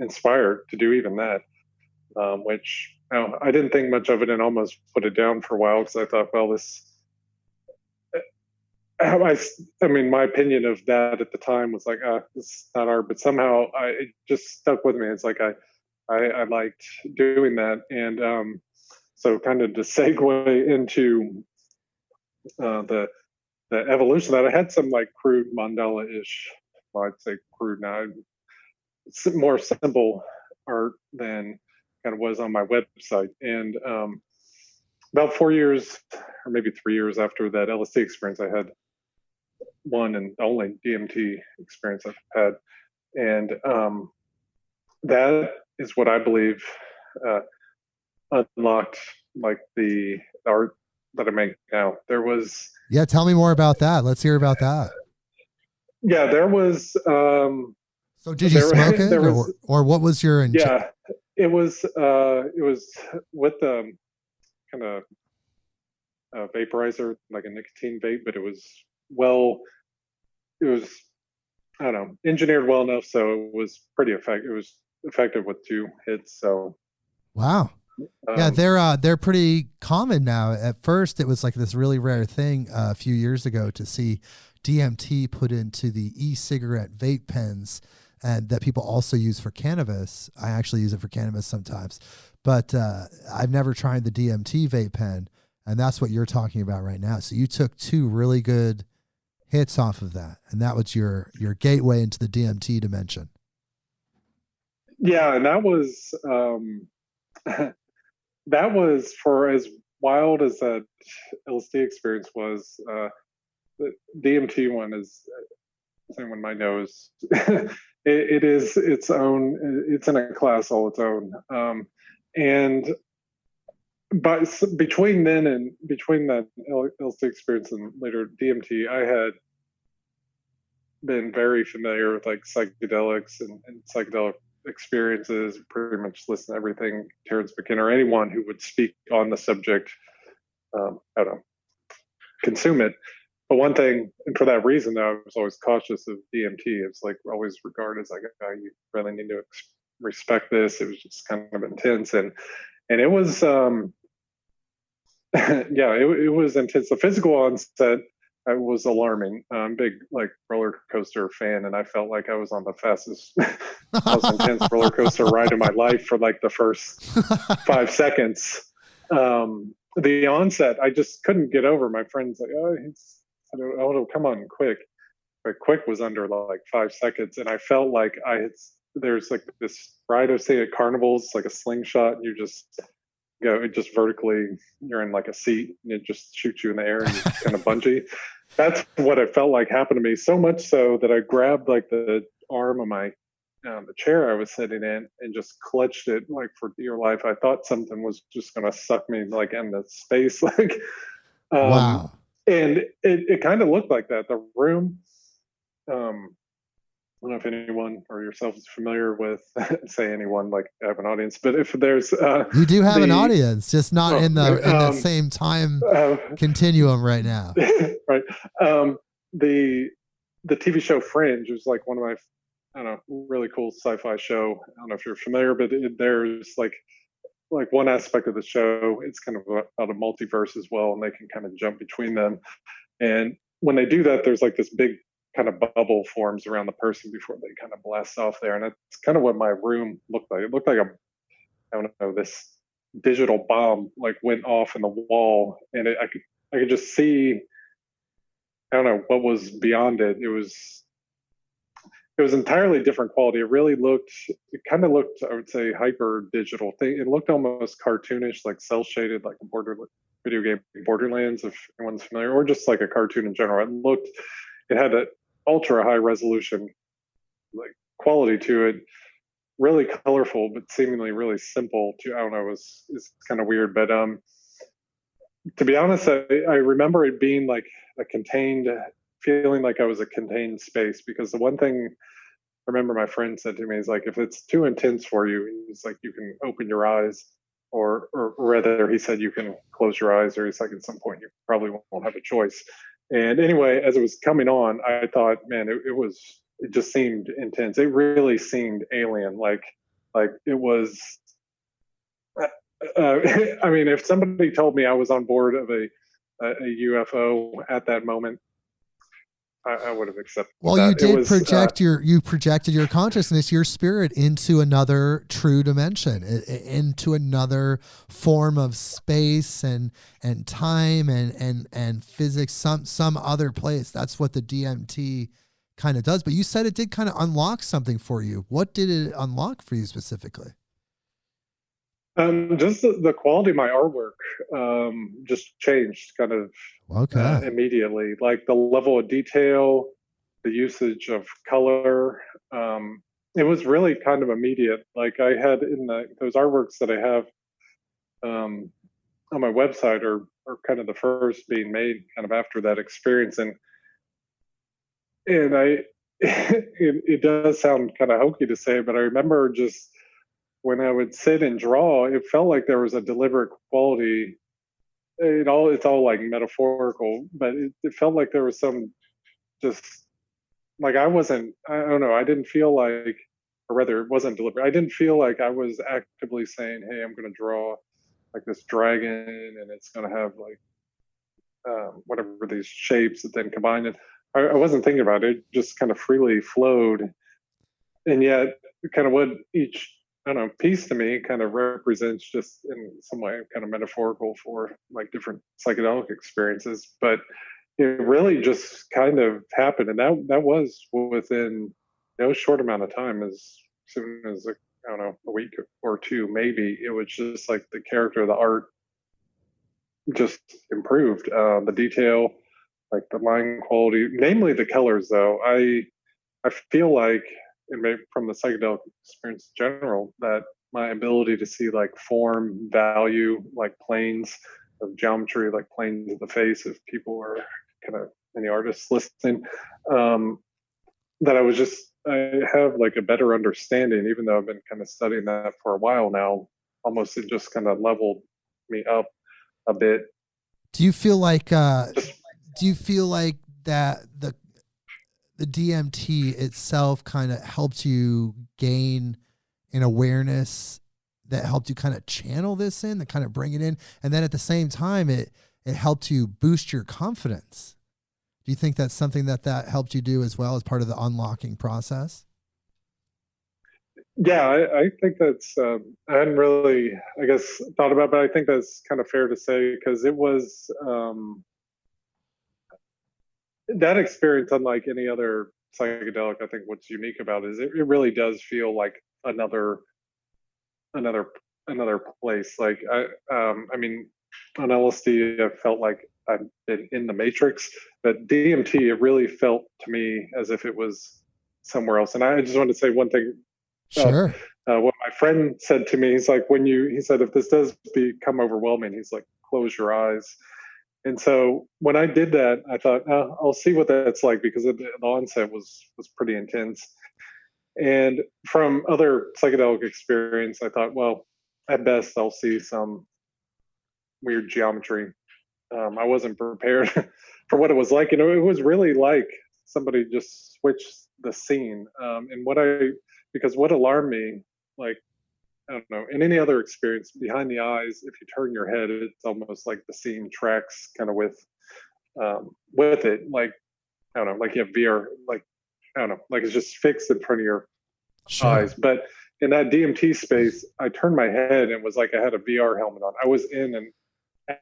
inspired to do, even that, which I didn't think much of it and almost put it down for a while because I thought, well, I mean, my opinion of that at the time was like, this is not art, but somehow it just stuck with me. It's like I liked doing that. And so kind of to segue into the evolution of that, I had some like crude mandala-ish, well, I'd say crude now, it's more simple art than kind of was on my website. And about 4 years or maybe 3 years after that LSD experience, I had one and only DMT experience I've had. And that is what I believe unlocked like the art that I make now. There was... Yeah, tell me more about that. Let's hear about that. Yeah, there was... So did you smoke it, or what was your... Yeah, it was with kind of a vaporizer, like a nicotine vape, but it was I don't know, engineered well enough so it was pretty effective. It was effective with 2 hits. So wow. Yeah, they're pretty common now. At first, it was like this really rare thing a few years ago to see DMT put into the e-cigarette vape pens, and that people also use for cannabis. I actually use it for cannabis sometimes, but I've never tried the DMT vape pen, and that's what you're talking about right now. So you took 2 really good hits off of that, and that was your gateway into the DMT dimension. Yeah, and that was that was, for as wild as that LSD experience was, the DMT one is, as anyone might know, is it is its own. It's in a class all its own. But between that LSD experience and later DMT, I had been very familiar with like psychedelics and psychedelic experiences, pretty much listen to everything Terrence McKenna or anyone who would speak on the subject, I don't know, consume it. But one thing, and for that reason, though, I was always cautious of DMT. It's like always regarded as like, oh, you really need to respect this. It was just kind of intense, and it was Yeah, it was intense. The physical onset was alarming. I'm a big like roller coaster fan, and I felt like I was on the fastest, most intense roller coaster ride of my life for like the first 5 seconds. The onset, I just couldn't get over. My friend's like, "Oh, come on, quick!" But quick was under like 5 seconds, and I felt like I had. There's like this ride I've seen at carnivals, like a slingshot, and you just go it just vertically, you're in like a seat and it just shoots you in the air and you kind of bungee. That's what it felt like happened to me, so much so that I grabbed like the arm of my the chair I was sitting in and just clutched it like for dear life. I thought something was just going to suck me like into space. Like um Wow. and it kind of looked like that. The room, um I don't know if anyone or yourself is familiar with say anyone, like I have an audience, but if there's You do have an the audience, just not in the same time uh, continuum right now. right. The TV show Fringe is like one of my, I don't know, really cool sci-fi show. I don't know if you're familiar, but there's like one aspect of the show, it's kind of about a multiverse as well, and they can kind of jump between them. And when they do that, there's like this big kind of bubble forms around the person before they kind of blast off there. And that's kind of what my room looked like. It looked like I don't know, this digital bomb like went off in the wall, and I could just see, I don't know what was beyond it. It was entirely different quality. It kind of looked, I would say, hyper digital thing. It looked almost cartoonish, like cell shaded, like a video game Borderlands, if anyone's familiar, or just like a cartoon in general. It had an ultra high resolution, like quality to it, really colorful, but seemingly really simple to, I don't know, is kind of weird. But to be honest, I remember it being like a contained, feeling like I was a contained space, because the one thing I remember my friend said to me is like, if it's too intense for you, he's like, you can open your eyes, or rather, he said you can close your eyes, or he's like, at some point you probably won't have a choice. And anyway, as it was coming on, I thought, man, it just seemed intense. It really seemed alien, like it was. I mean, if somebody told me I was on board of a UFO at that moment, I would have accepted Well, that. you It did was project you projected your consciousness, your spirit into another true dimension, into another form of space and time and physics, some other place. That's what the DMT kind of does. But you said it did kind of unlock something for you. What did it unlock for you specifically? just the quality of my artwork just changed kind of Okay. immediately. Like the level of detail, the usage of color. It was really kind of immediate. Like I had in those artworks that I have on my website are kind of the first being made kind of after that experience. And I, it does sound kind of hokey to say, but I remember just when I would sit and draw, it felt like there was a deliberate quality. It's all like metaphorical, but it felt like there was some just like I don't know, I didn't feel like, or rather, it wasn't deliberate. I didn't feel like I was actively saying, "Hey, I'm going to draw like this dragon, and it's going to have like whatever these shapes that then combine it." I wasn't thinking about it. It just kind of freely flowed, and yet, kind of what each, I don't know, piece to me kind of represents, just in some way kind of metaphorical for like different psychedelic experiences. But it really just kind of happened, and that was within no short amount of time, as soon as I don't know, a week or two maybe. It was just like the character of the art just improved, the detail, like the line quality, namely the colors. Though I feel like, and maybe from the psychedelic experience in general, that my ability to see like form, value, like planes of geometry, like planes of the face, if people are kind of any artists listening, um, that I have like a better understanding, even though I've been kind of studying that for a while now. Almost it just kind of leveled me up a bit. Do you feel like Just that the DMT itself kind of helped you gain an awareness that helped you kind of channel this in, that kind of bring it in, and then at the same time it helped you boost your confidence? Do you think that's something that helped you do as well as part of the unlocking process? Yeah, I think that's, I hadn't really, I guess, thought about, but I think that's kind of fair to say because it was, that experience, unlike any other psychedelic, I think what's unique about it is it really does feel like another, another, another place. Like I mean, on LSD, I felt like I've been in the Matrix, but DMT, it really felt to me as if it was somewhere else. And I just want to say one thing about Sure. what my friend said to me. He's like, he said, if this does become overwhelming, he's like, close your eyes. And so when I did that, I thought, I'll see what that's like because the onset was pretty intense. And from other psychedelic experience, I thought, well, at best, I'll see some weird geometry. I wasn't prepared for what it was like. It was really like somebody just switched the scene. And because what alarmed me, like, I don't know, in any other experience, behind the eyes, if you turn your head, it's almost like the scene tracks kind of with it. Like, I don't know, like you have VR, like, I don't know, like it's just fixed in front of your Sure. eyes. But in that DMT space, I turned my head and it was like I had a VR helmet on. I was in an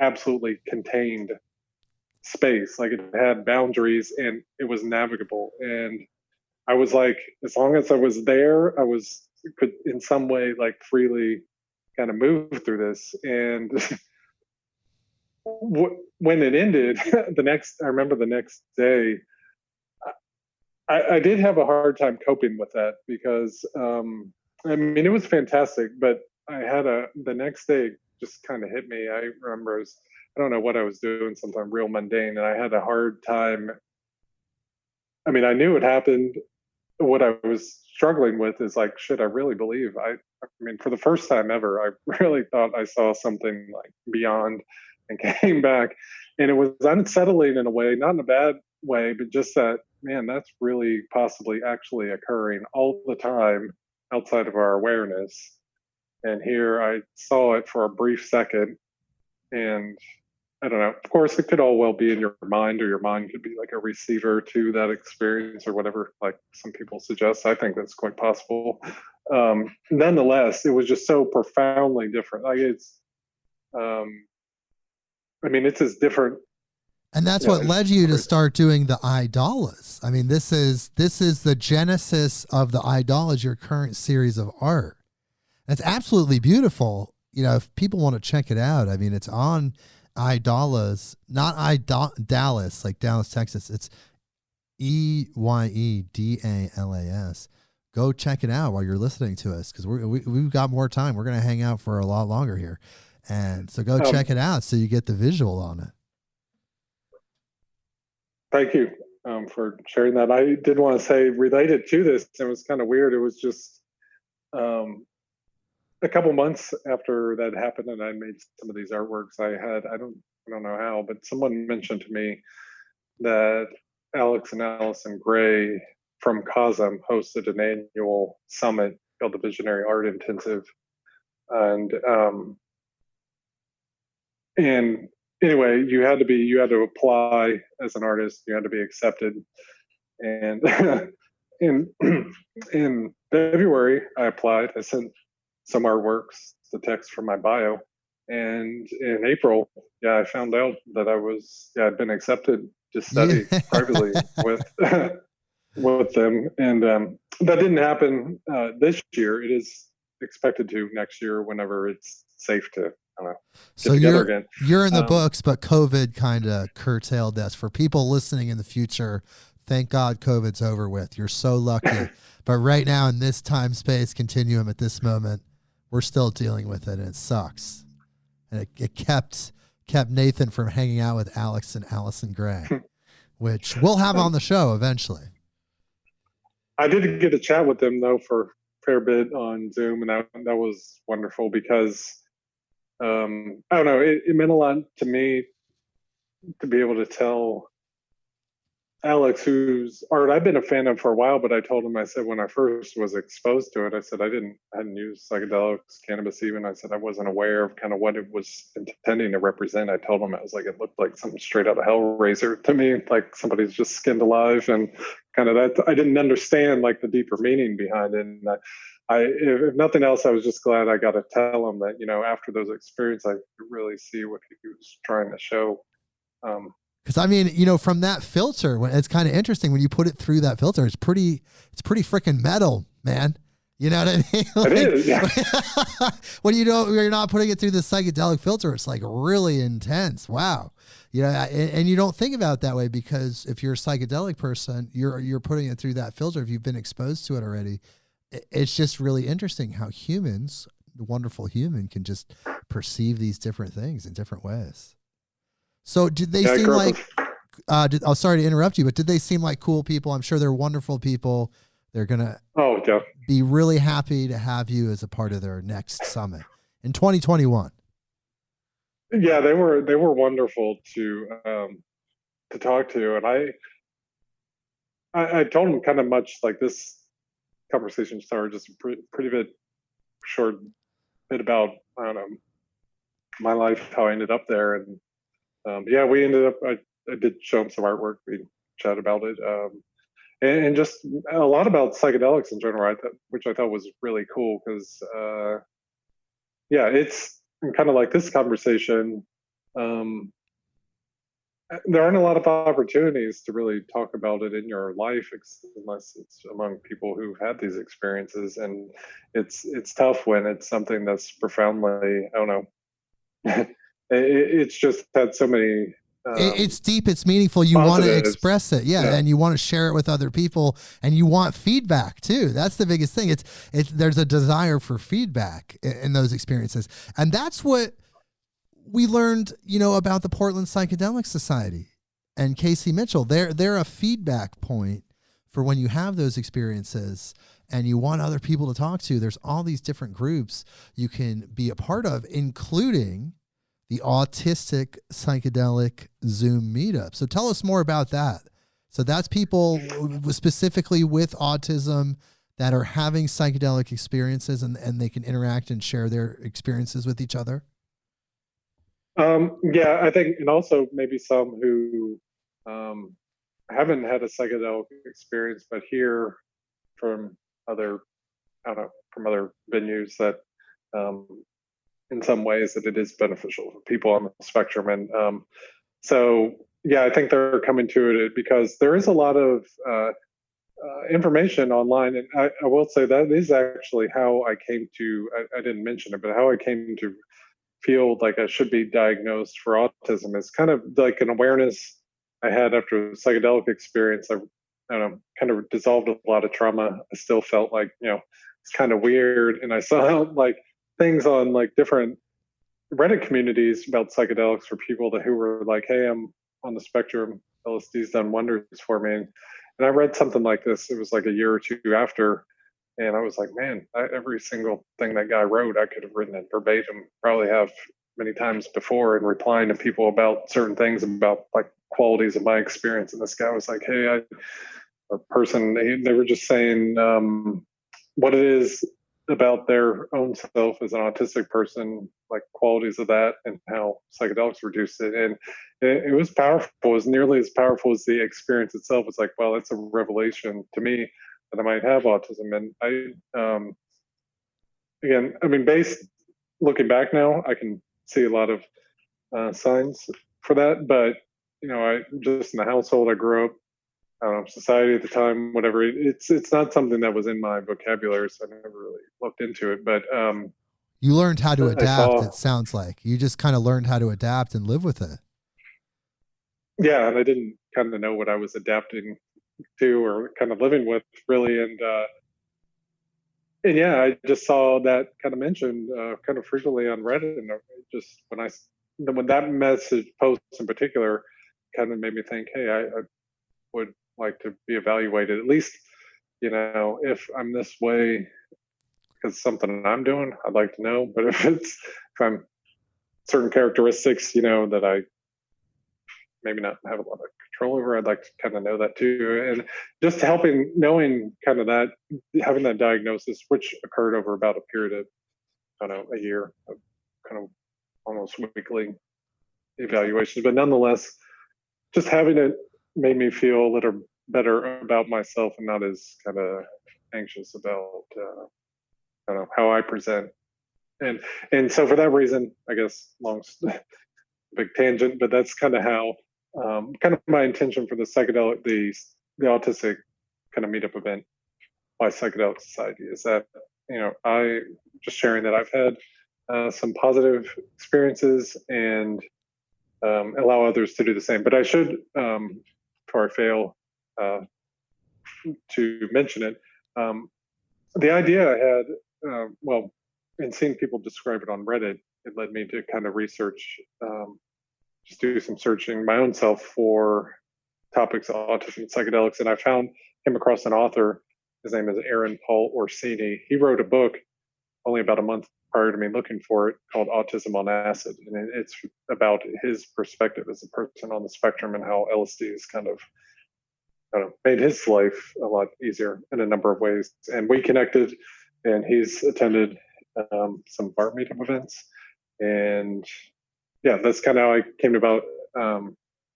absolutely contained space. Like it had boundaries and it was navigable. And I was like, as long as I was there, could in some way like freely kind of move through this. And when it ended, I remember the next day, I did have a hard time coping with that because, I mean, it was fantastic, but the next day just kind of hit me. I remember I don't know what I was doing, something real mundane, and I had a hard time. I mean, I knew it happened. What I was struggling with is like, shit, I really believe I mean, for the first time ever, I really thought I saw something like beyond and came back. And it was unsettling in a way, not in a bad way, but just that, man, that's really possibly actually occurring all the time outside of our awareness. And here I saw it for a brief second. And I don't know. Of course, it could all well be in your mind, or your mind could be like a receiver to that experience, or whatever. Like some people suggest. I think that's quite possible. Nonetheless, it was just so profoundly different. Like um, I mean, it's as different. And that's Yeah, what led you to start doing the Eyedalas. I mean, this is the genesis of the Eyedalas, your current series of art. It's absolutely beautiful. You know, if people want to check it out, I mean, it's on Eyedalas, not Dallas, like Dallas, Texas. It's Eyedalas. Go check it out while you're listening to us because we've got more time. We're going to hang out for a lot longer here. And so go check it out so you get the visual on it. Thank you for sharing that. I did want to say, related to this, it was kind of weird. It was just a couple months after that happened, and I made some of these artworks. I don't know how, but someone mentioned to me that Alex and Allison Gray from COSM hosted an annual summit called the Visionary Art Intensive, and anyway, you had to apply as an artist. You had to be accepted, and in February I applied. I sent some artworks, the text from my bio, and in April, I found out that I'd been accepted to study privately with with them, and that didn't happen this year. It is expected to next year whenever it's safe to, I don't know, so you're in the books, but COVID kind of curtailed this. For people listening in the future, thank God COVID's over with. You're so lucky. But right now in this time space continuum at this moment, we're still dealing with it, and it sucks. And it kept Nathan from hanging out with Alex and Allison Gray, which we'll have on the show eventually. I did get a chat with them though for a fair bit on Zoom, and that was wonderful because I don't know, it meant a lot to me to be able to tell Alex, whose art I've been a fan of for a while, but I told him, I said, when I first was exposed to it, I said, I hadn't used psychedelics, cannabis even. I said, I wasn't aware of kind of what it was intending to represent. I told him, I was like, it looked like something straight out of Hellraiser to me, like somebody's just skinned alive, and kind of that. I didn't understand like the deeper meaning behind it. And if nothing else, I was just glad I got to tell him that, after those experiences, I could really see what he was trying to show. Because I mean, from that filter, when it's kind of interesting when you put it through that filter, it's pretty freaking metal, man. You know what I mean? It is, yeah. When you're not putting it through the psychedelic filter, it's like really intense. Wow. And you don't think about it that way, because if you're a psychedelic person, you're putting it through that filter. If you've been exposed to it already, it's just really interesting how humans, the wonderful human, can just perceive these different things in different ways. So did they seem like, sorry to interrupt you, but did they seem like cool people? I'm sure they're wonderful people. They're going to be really happy to have you as a part of their next summit in 2021. Yeah, they were wonderful to talk to. And I told them kind of much like this conversation started, just a pretty bit short bit about, I don't know, my life, how I ended up there. And yeah, we ended up, I did show them some artwork. We chatted about it. And just a lot about psychedelics in general, which I thought was really cool, because, yeah, it's kind of like this conversation. There aren't a lot of opportunities to really talk about it in your life, unless it's among people who've had these experiences. And it's tough when it's something that's profoundly, I don't know, it's just had so many it's deep, it's meaningful, you want to express it, and you want to share it with other people, and you want feedback too. That's the biggest thing. It's there's a desire for feedback in those experiences, and that's what we learned about the Portland Psychedelic Society and Casey Mitchell. They're a feedback point for when you have those experiences and you want other people to talk to. There's all these different groups you can be a part of, including the Autistic Psychedelic Zoom Meet-Up. So tell us more about that. So that's people specifically with autism that are having psychedelic experiences, and they can interact and share their experiences with each other. Yeah, I think, and also maybe some who haven't had a psychedelic experience, but hear from other, I don't know, from other venues that in some ways that it is beneficial for people on the spectrum. And so, yeah, I think they're coming to it because there is a lot of information online. And I will say that is actually how I came to, I didn't mention it, but how I came to feel like I should be diagnosed for autism is kind of like an awareness I had after the psychedelic experience. I don't know, kind of dissolved a lot of trauma. I still felt like, it's kind of weird. And I saw like things on like different Reddit communities about psychedelics for people who were like, hey, I'm on the spectrum. LSD's done wonders for me. And I read something like this. It was like a year or two after. And I was like, man, every single thing that guy wrote, I could have written it verbatim, probably have many times before, and replying to people about certain things, about like qualities of my experience. And this guy was like, hey, a person, they were just saying what it is about their own self as an autistic person, like qualities of that, and how psychedelics reduce it. And it was powerful. It was nearly as powerful as the experience itself. It's like, well, it's a revelation to me that I might have autism. And I, again, I mean, looking back now, I can see a lot of signs for that. But, I just in the household I grew up, I don't know, society at the time, whatever. It's not something that was in my vocabulary, so I never really looked into it. But you learned how to adapt. It sounds like you just kind of learned how to adapt and live with it. Yeah, and I didn't kind of know what I was adapting to or kind of living with, really. And yeah, I just saw that kind of mentioned kind of frequently on Reddit, and just when that message post in particular kind of made me think, hey, I would like to be evaluated, at least, if I'm this way because something I'm doing, I'd like to know. But if I'm certain characteristics, that I maybe not have a lot of control over. I'd like to kind of know that too. And just knowing kind of that, having that diagnosis, which occurred over about a period of, I don't know, a year of kind of almost weekly evaluations. But nonetheless, just having it made me feel a little better about myself and not as kind of anxious about, I don't know, how I present. And so for that reason, I guess, big tangent, but that's kind of how, kind of my intention for the autistic kind of meetup event by Psychedelic Society is that, I just sharing that I've had some positive experiences and allow others to do the same. But I should, before I fail to mention it, the idea I had, and seeing people describe it on Reddit, it led me to kind of research, just do some searching my own self for topics of autism and psychedelics. And I came across an author. His name is Aaron Paul Orsini. He wrote a book only about a month prior to me looking for it called Autism on Acid. And it's about his perspective as a person on the spectrum and how LSD has kind of made his life a lot easier in a number of ways. And we connected, and he's attended some bar meetup events. And yeah, that's kind of how I came about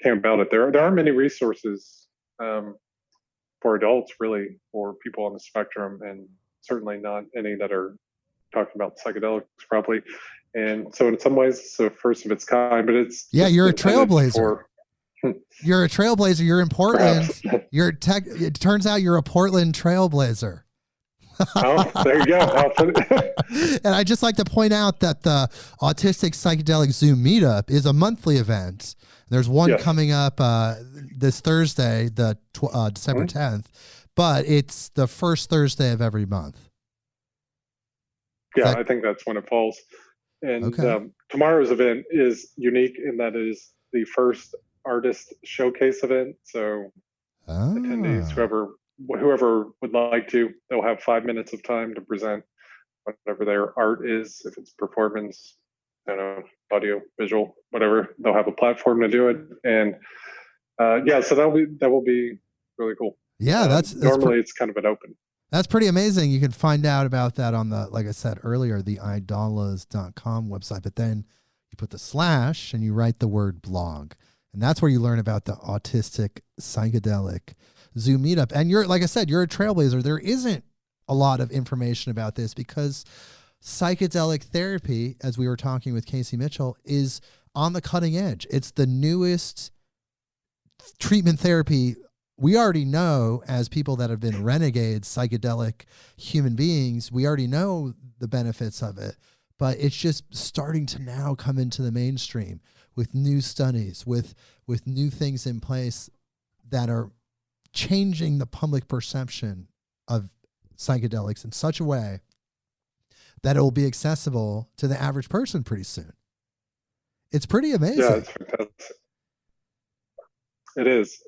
it. There aren't many resources for adults, really, for people on the spectrum, and certainly not any that are talking about psychedelics probably. And so in some ways, it's the first of its kind, but it's... Yeah, you're a trailblazer. You're a trailblazer. You're in Portland. It turns out you're a Portland trailblazer. Oh, there you go. And I just like to point out that the Autistic Psychedelic Zoom Meet-Up is a monthly event. There's one coming up this Thursday, the December 10th, but it's the first Thursday of every month. Yeah, I think that's when it falls. And tomorrow's event is unique in that it is the first artist showcase event. So attendees, whoever would like to, they'll have 5 minutes of time to present whatever their art is. If it's performance, audio, visual, whatever, they'll have a platform to do it. And so that will be really cool. Yeah, that's normally it's kind of an open. That's pretty amazing. You can find out about that on the, like I said earlier, the Eyedalas.com website, but then you put the / and you write the word blog. And that's where you learn about the Autistic Psychedelic Zoom Meetup. And like I said, you're a trailblazer. There isn't a lot of information about this because psychedelic therapy, as we were talking with Casey Mitchell, is on the cutting edge. It's the newest treatment therapy. We already know, as people that have been renegade psychedelic human beings, we already know the benefits of it, but it's just starting to now come into the mainstream with new studies, with new things in place that are changing the public perception of psychedelics in such a way that it will be accessible to the average person pretty soon. It's pretty amazing. Yeah, it's fantastic. It is.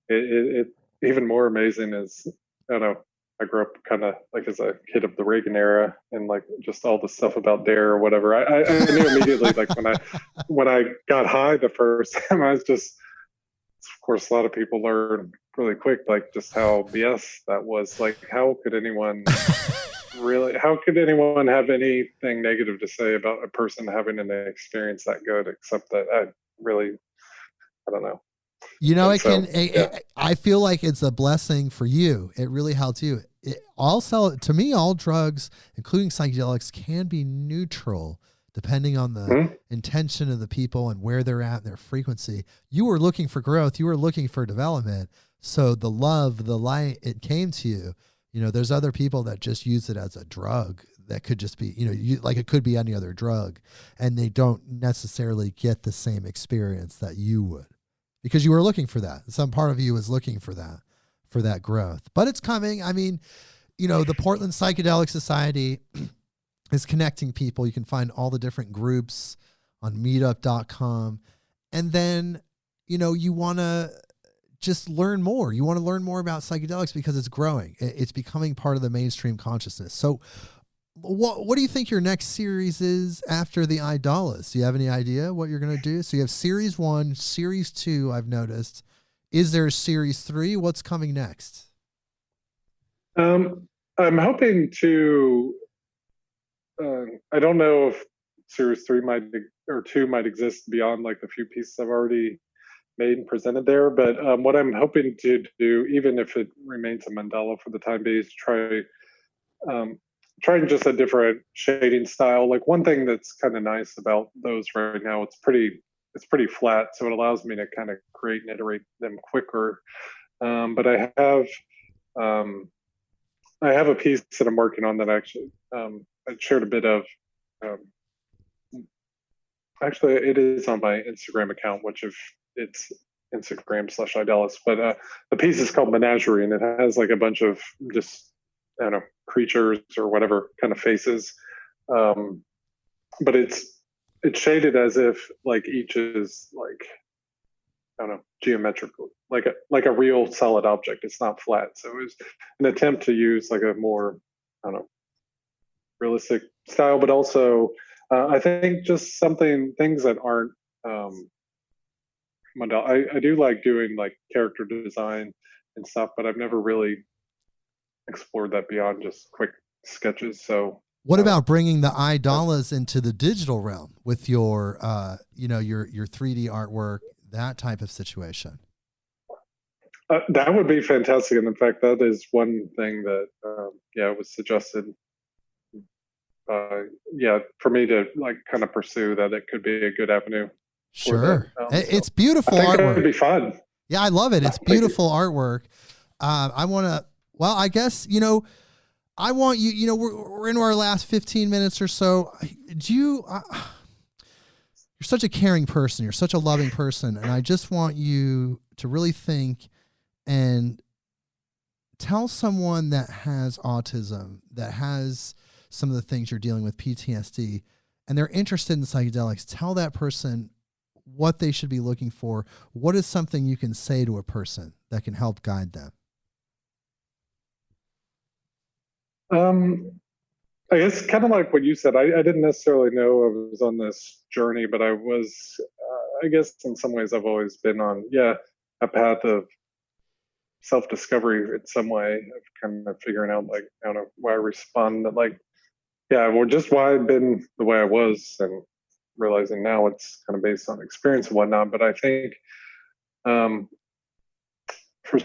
It even more amazing is, I don't know, I grew up kind of like as a kid of the Reagan era, and like just all the stuff about DARE or whatever. I knew immediately, like when I got high the first time, I was just, of course, a lot of people learn really quick, like just how BS that was. Like, how could anyone have anything negative to say about a person having an experience that good, except that I don't know. I feel like it's a blessing for you. It really helps you. To me, all drugs, including psychedelics, can be neutral depending on the intention of the people and where they're at, their frequency. You were looking for growth. You were looking for development. So the love, the light, it came to you. There's other people that just use it as a drug that could just be, like it could be any other drug, and they don't necessarily get the same experience that you would. Because you were looking for that. Some part of you is looking for that growth. But it's coming. I mean, the Portland Psychedelic Society is connecting people. You can find all the different groups on meetup.com. And then, you want to just learn more. You want to learn more about psychedelics because it's growing. It's becoming part of the mainstream consciousness. So what do you think your next series is after the Eyedalas? Do you have any idea what you're going to do? So you have series 1, series 2, I've noticed. Is there a series 3? What's coming next? I'm hoping to, I don't know if series 3 might, or 2 might exist beyond like the few pieces I've already made and presented there. But what I'm hoping to do, even if it remains a mandala for the time being, is trying just a different shading style. Like one thing that's kind of nice about those right now, it's pretty flat, so it allows me to kind of create and iterate them quicker. But I have a piece that I'm working on that actually I shared a bit of. Um, Actually, it is on my Instagram account, which if it's Instagram/Eyedalas, but the piece is called Menagerie, and it has like a bunch of just, I don't know, creatures or whatever kind of faces. But it's shaded as if like each is like, I don't know, geometrical, like a real solid object. It's not flat. So it was an attempt to use like a more, I don't know, realistic style, but also I think just things that aren't I do like doing like character design and stuff, but I've never really explored that beyond just quick sketches. So what about bringing the Eyedalas into the digital realm with your, your 3D artwork, that type of situation? That would be fantastic. And in fact, that is one thing that, was suggested. For me to like kind of pursue that, it could be a good avenue. Sure. It's beautiful I think artwork. it'd be fun. Yeah, I love it. It's beautiful artwork. I want to, well, I guess, I want you, we're into our last 15 minutes or so. You're such a caring person. You're such a loving person. And I just want you to really think and tell someone that has autism, that has some of the things you're dealing with, PTSD, and they're interested in psychedelics. Tell that person what they should be looking for. What is something you can say to a person that can help guide them? I guess kind of like what you said, I didn't necessarily know I was on this journey, but I was, I guess in some ways I've always been on, a path of self-discovery in some way, of kind of figuring out like, I don't know, why I respond, like, or just why I've been the way I was, and realizing now it's kind of based on experience and whatnot. But I think for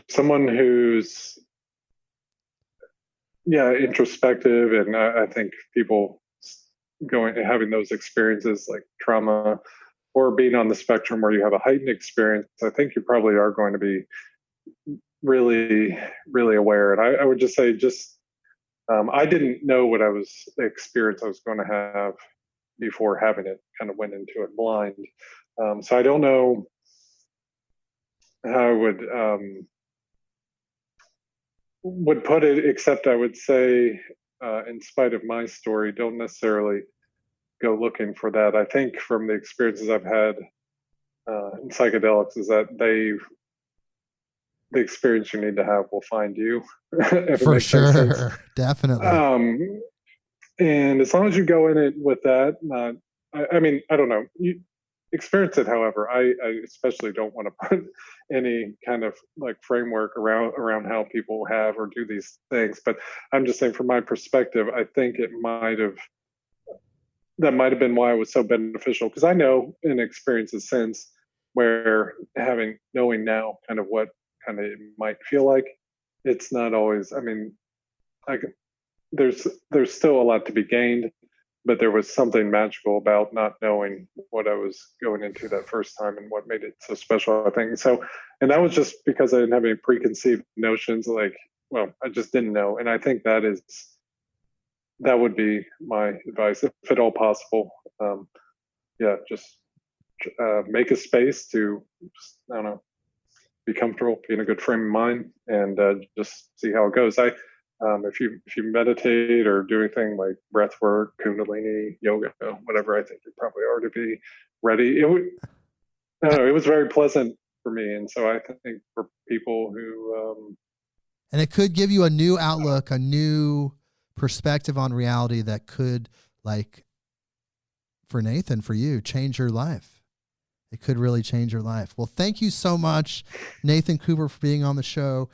someone who's introspective, and I think people having those experiences like trauma or being on the spectrum where you have a heightened experience, I think you probably are going to be really, really aware. And I would just say, I didn't know what the experience I was going to have before having it. Kind of went into it blind. So I don't know how I would put it, except I would say, in spite of my story, don't necessarily go looking for that. I think from the experiences I've had in psychedelics is that the experience you need to have will find you. For sure. Definitely. And as long as you go in it with that, I mean, I don't know. You experience it, however. I especially don't want to put any kind of like framework around how people have or do these things. But I'm just saying, from my perspective, I think that might have been why it was so beneficial. Because I know in experiences since, where knowing now kind of what kind of it might feel like, it's not always, I mean, like there's still a lot to be gained, but there was something magical about not knowing what I was going into that first time, and what made it so special, I think. So, and that was just because I didn't have any preconceived notions, like, well, I just didn't know. And I think that would be my advice, if at all possible. Just make a space to, I don't know, be comfortable, be in a good frame of mind, and just see how it goes. If you meditate or do anything like breath work, Kundalini, yoga, whatever, I think you probably already be ready. It was very pleasant for me, and so I think for people who and it could give you a new outlook, a new perspective on reality that could, like for Nathan, for you, change your life. It could really change your life. Well, thank you so much, Nathan Cooper, for being on the show.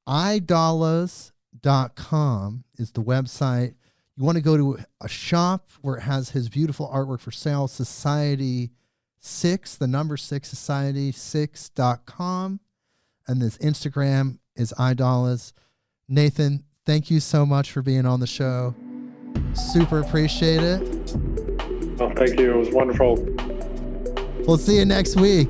Eyedalas.com is the website. You want to go to a shop where it has his beautiful artwork for sale, Society 6, the number 6, society6.com. And this Instagram is Eyedalas. Nathan, thank you so much for being on the show. Super appreciate it. Well, thank you. It was wonderful. We'll see you next week.